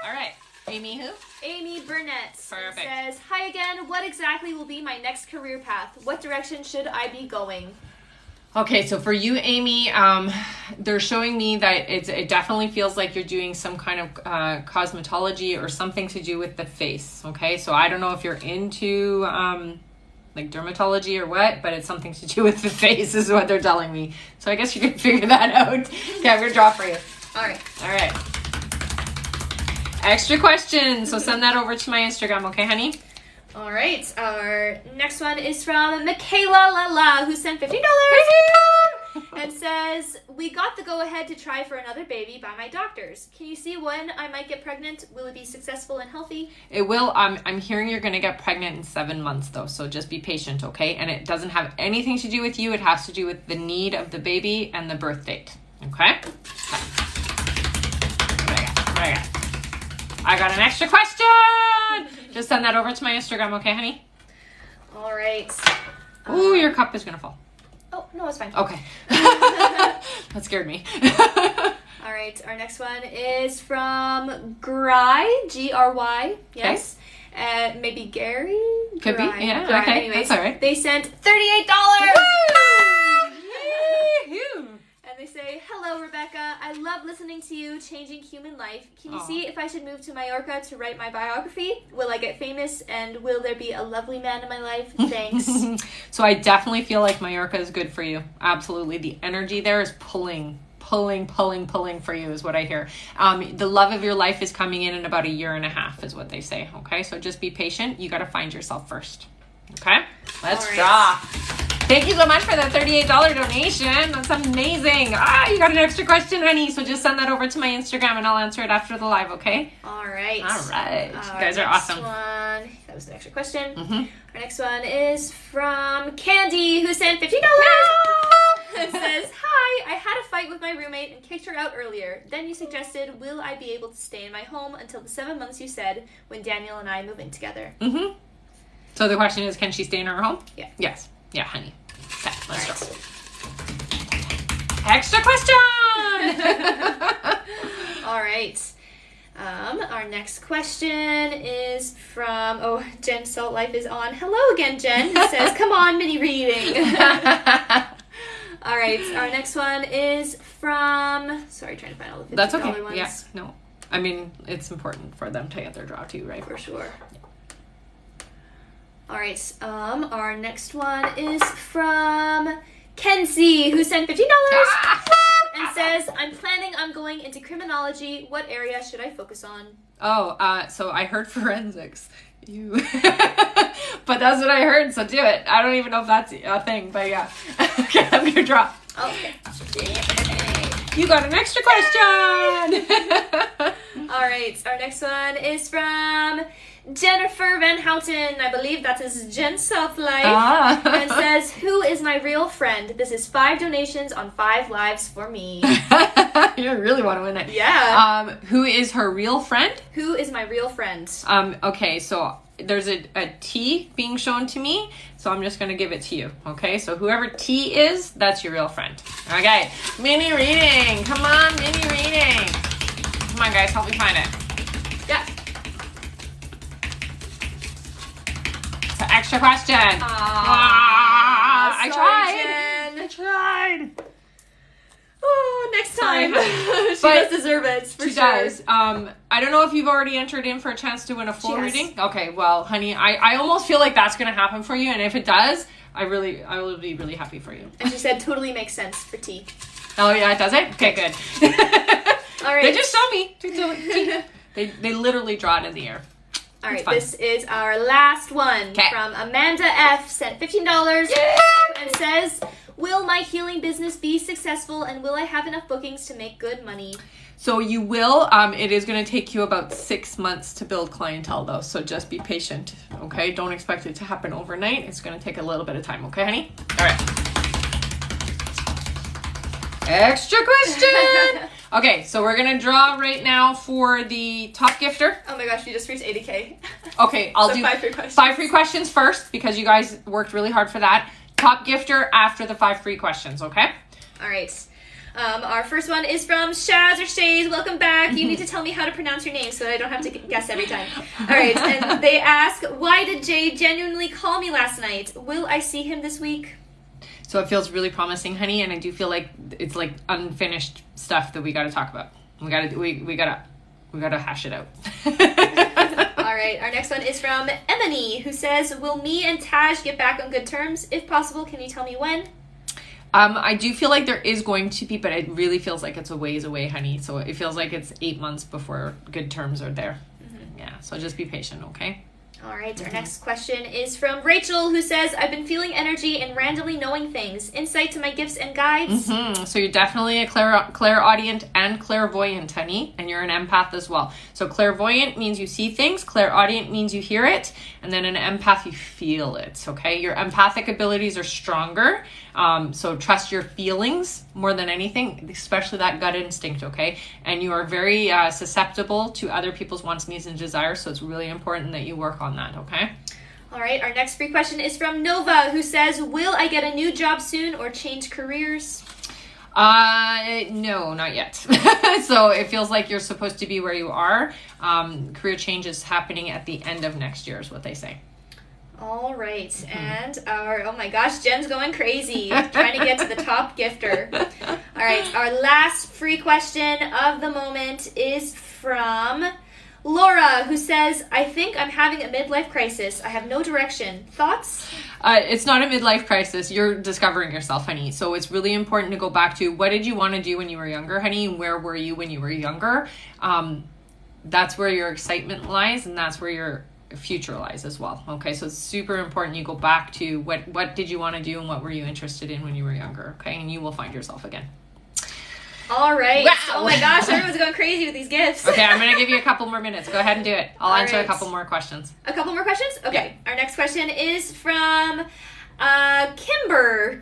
All right. Amy who? Amy Burnett. Perfect. Says, hi again. What exactly will be my next career path? What direction should I be going? Okay, so for you, Amy, they're showing me that it definitely feels like you're doing some kind of cosmetology or something to do with the face. Okay, so I don't know if you're into like dermatology or what, but it's something to do with the face is what they're telling me. So I guess you can figure that out. Okay, I'm gonna draw for you. All right. Extra questions, so send that over to my Instagram, okay, honey? All right, our next one is from Michaela Lala, who sent $15 and says, we got the go-ahead to try for another baby by my doctors. Can you see when I might get pregnant? Will it be successful and healthy? It will. I'm hearing you're going to get pregnant in 7 months, though, so just be patient, okay? And it doesn't have anything to do with you. It has to do with the need of the baby and the birth date, okay? What I got? I got an extra question! Just send that over to my Instagram, okay, honey? All right. Ooh, your cup is going to fall. Oh, no, it's fine. Okay. That scared me. All right, our next one is from Gry, Gry, yes. Maybe Gary? Could Gry. be, yeah, Gry. okay, Anyways, that's all right. they sent $38! Woo! And they say, hello, Rebecca. I love listening to you, changing human life. Can you see if I should move to Mallorca to write my biography? Will I get famous? And will there be a lovely man in my life? Thanks. So I definitely feel like Mallorca is good for you. Absolutely. The energy there is pulling for you is what I hear. The love of your life is coming in about 1.5 years is what they say. Okay. So just be patient. You got to find yourself first. Okay. Let's draw. Thank you so much for that $38 donation. That's amazing. You got an extra question, honey. So just send that over to my Instagram and I'll answer it after the live, okay? All right. You guys are awesome. That was the extra question. Mm-hmm. Our next one is from Candy, who sent $50. It says, hi, I had a fight with my roommate and kicked her out earlier. Then you suggested, will I be able to stay in my home until the 7 months you said when Daniel and I move in together? Mm-hmm. So the question is, can she stay in her home? Yeah. Yes. Yeah, honey. Okay, let's go. Extra question! All right. Our next question is from, Jen Salt Life is on. Hello again, Jen. It says, come on, mini reading. All right, our next one is from, sorry, trying to find all the $50 That's okay. ones. Yeah, no. I mean, it's important for them to get their draw too, right? For sure. All right, our next one is from Kenzie, who sent $50 and says, I'm planning on going into criminology. What area should I focus on? So I heard forensics. You, but that's what I heard, so do it. I don't even know if that's a thing, but yeah. Okay, I'm gonna draw. Okay. You got an extra question! All right, our next one is from Jennifer Van Houten. I believe that is Jen Self Life. And says, who is my real friend? This is 5 donations on 5 lives for me. You really want to win it. Yeah. Who is her real friend? Who is my real friend? Okay, so there's a T being shown to me, so I'm just going to give it to you. Okay, so whoever T is, that's your real friend. Okay, mini reading. Come on, mini reading. Come on, guys, help me find it. Yeah. So extra question. I tried. Oh, next time. Sorry, she does deserve it, for she sure. does. I don't know if you've already entered in for a chance to win a full reading. Okay, well, honey, I almost feel like that's going to happen for you, and if it does, I will be really happy for you. And she said totally makes sense for T. Oh, yeah, does it? Okay, good. All right. They just show me. They literally draw it in the air. All right, this is our last one from Amanda F. Sent $15 and says, will my healing business be successful and will I have enough bookings to make good money? So you will. It is going to take you about 6 months to build clientele, though. So just be patient, okay? Don't expect it to happen overnight. It's going to take a little bit of time, okay, honey? All right. Extra question. Okay, so we're going to draw right now for the top gifter. Oh my gosh, you just reached 80K. Okay, I'll do 5 free questions. 5 free questions first because you guys worked really hard for that. Top gifter after the 5 free questions, okay? All right. Our first one is from Shaz or Shays. Welcome back. You need to tell me how to pronounce your name so that I don't have to guess every time. All right. And they ask, why did Jay genuinely call me last night? Will I see him this week? So it feels really promising, honey, and I do feel like it's like unfinished stuff that we got to talk about. We got to hash it out. All right. Our next one is from Emily, who says, will me and Taj get back on good terms? If possible, can you tell me when? I do feel like there is going to be, but it really feels like it's a ways away, honey. So it feels like it's 8 months before good terms are there. Mm-hmm. Yeah, so just be patient, okay? All right, our next question is from Rachel, who says, I've been feeling energy and randomly knowing things. Insight to my gifts and guides? Mm-hmm. So you're definitely a clairaudient and clairvoyant, honey, and you're an empath as well. So clairvoyant means you see things, clairaudient means you hear it, and then an empath, you feel it, okay? Your empathic abilities are stronger, So trust your feelings more than anything, especially that gut instinct, okay? And you are very susceptible to other people's wants, needs, and desires, so it's really important that you work on that, okay? All right, our next free question is from Nova, who says, will I get a new job soon or change careers? No, not yet. So it feels like you're supposed to be where you are. Career change is happening at the end of next year is what they say. All right, and oh my gosh, Jen's going crazy, trying to get to the top gifter. All right, our last free question of the moment is from Laura, who says, I think I'm having a midlife crisis. I have no direction. Thoughts? It's not a midlife crisis. You're discovering yourself, honey. So it's really important to go back to what did you want to do when you were younger, honey? And where were you when you were younger? That's where your excitement lies, and that's where your future lies as well. Okay, so it's super important you go back to what did you want to do and what were you interested in when you were younger, okay? And you will find yourself again. All right. Wow. Oh my gosh, everyone's going crazy with these gifts. Okay, I'm going to give you a couple more minutes. Go ahead and do it. I'll answer a couple more questions. A couple more questions? Okay. Yeah. Our next question is from Kimber.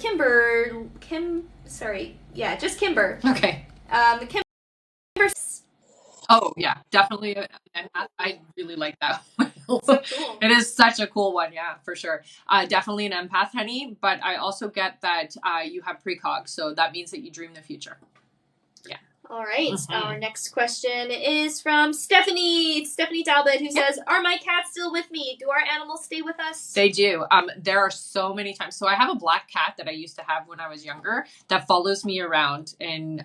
Just Kimber. Okay. Kimber. Oh, yeah, definitely. I really like that one. So cool. It is such a cool one, yeah, for sure. Definitely an empath, honey, but I also get that you have precog, so that means that you dream the future. Yeah. All right. Our next question is from Stephanie Talbot, who says, are my cats still with me? Do our animals stay with us? They do. There are so many times. So I have a black cat that I used to have when I was younger that follows me around, and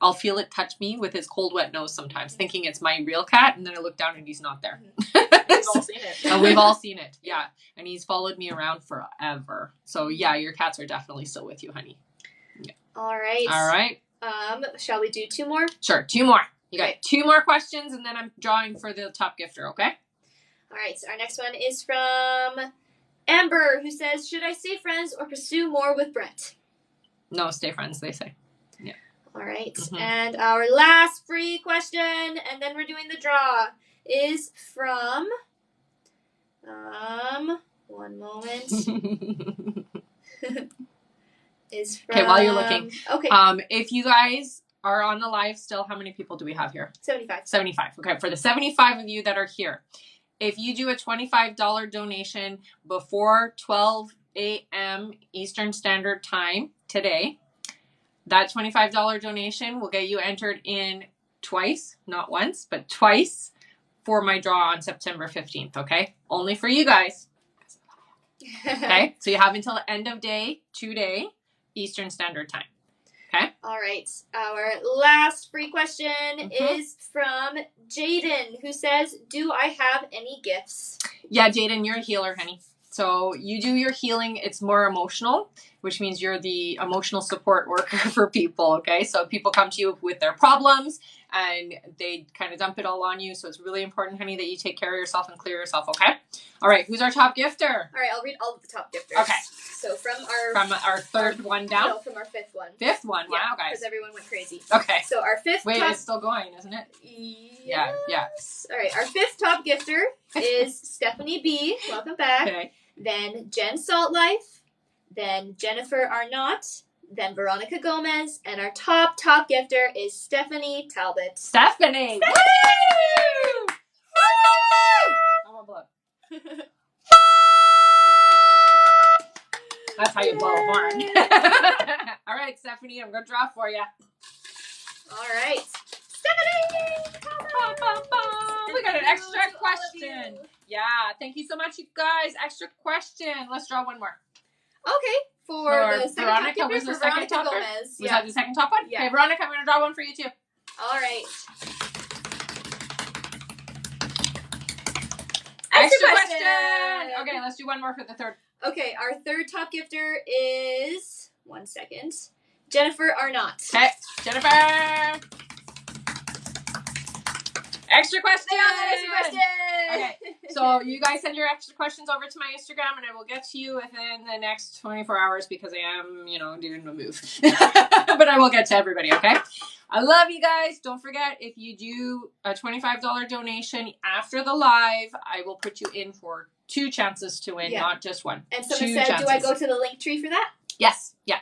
I'll feel it touch me with his cold, wet nose sometimes, thinking it's my real cat, and then I look down and he's not there. We've all seen it. We've all seen it, yeah. And he's followed me around forever. So yeah, your cats are definitely still with you, honey. Yeah. All right. All right. Shall we do 2 more? Sure, 2 more. You got 2 more questions, and then I'm drawing for the top gifter, okay? All right, so our next one is from Amber, who says, should I stay friends or pursue more with Brett? No, stay friends, they say. Yeah. All right, and our last free question, and then we're doing the draw, is from, one moment. Is from... Okay, while you're looking. Okay. If you guys are on the live still, how many people do we have here? 75. 75. Okay, for the 75 of you that are here, if you do a $25 donation before 12 a.m. Eastern Standard Time today, that $25 donation will get you entered in twice, not once, but twice for my draw on September 15th, okay? Only for you guys. Okay, so you have until the end of day today, Eastern Standard Time. Okay. All right. Our last free question is from Jaden, who says, do I have any gifts? Yeah, Jaden, you're a healer, honey. So you do your healing. It's more emotional, which means you're the emotional support worker for people, okay? So people come to you with their problems, and they kind of dump it all on you. So it's really important, honey, that you take care of yourself and clear yourself, okay? All right, who's our top gifter? All right, I'll read all of the top gifters. Okay. So from our third one down? No, from our 5th one. 5th one? Yeah, wow, guys. because everyone went crazy. Okay. So our 5th Wait, top... it's still going, isn't it? Yes. Yeah. All right, our 5th top gifter is Stephanie B. Welcome back. Okay. Then Jen Salt Life. Then Jennifer Arnott. Then Veronica Gomez. And our top gifter is Stephanie Talbot. Stephanie! Woo! I want to blow. That's how you blow a horn. All right, Stephanie, I'm going to draw for you. All right. Stephanie! We got an extra question. Yeah, thank you so much, you guys. Extra question. Let's draw one more. Okay. For the second Veronica, top was the Veronica second top Gomez. Was that the second top one? Yeah. Okay, Veronica, I'm going to draw one for you, too. All right. Extra question. Okay, let's do one more for the third. Okay, our 3rd top gifter is... One second. Jennifer Arnott. Okay, Jennifer. Extra question. Extra question. Okay, so you guys send your extra questions over to my Instagram, and I will get to you within the next 24 hours because I am, doing the move. But I will get to everybody, okay? I love you guys. Don't forget, if you do a $25 donation after the live, I will put you in for 2 chances to win, not just one. And someone said, do I go to the link tree for that? Yes, yeah.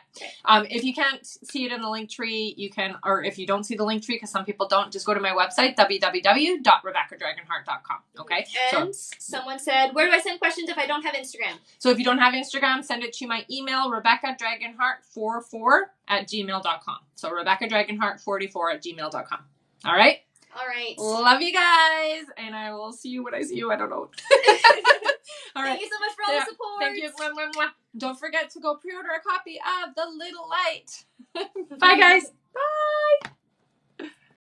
If you can't see it in the link tree, you can, or if you don't see the link tree, because some people don't, just go to my website, www.rebeccadragonheart.com. Okay. And someone said, where do I send questions if I don't have Instagram? So if you don't have Instagram, send it to my email, rebeccadragonheart44@gmail.com. So rebeccadragonheart44@gmail.com. All right. All right. Love you guys, and I will see you when I see you. I don't know. All right. Thank you so much for all the support. Thank you. Mwah, mwah, mwah. Don't forget to go pre-order a copy of The Little Light. Bye, guys.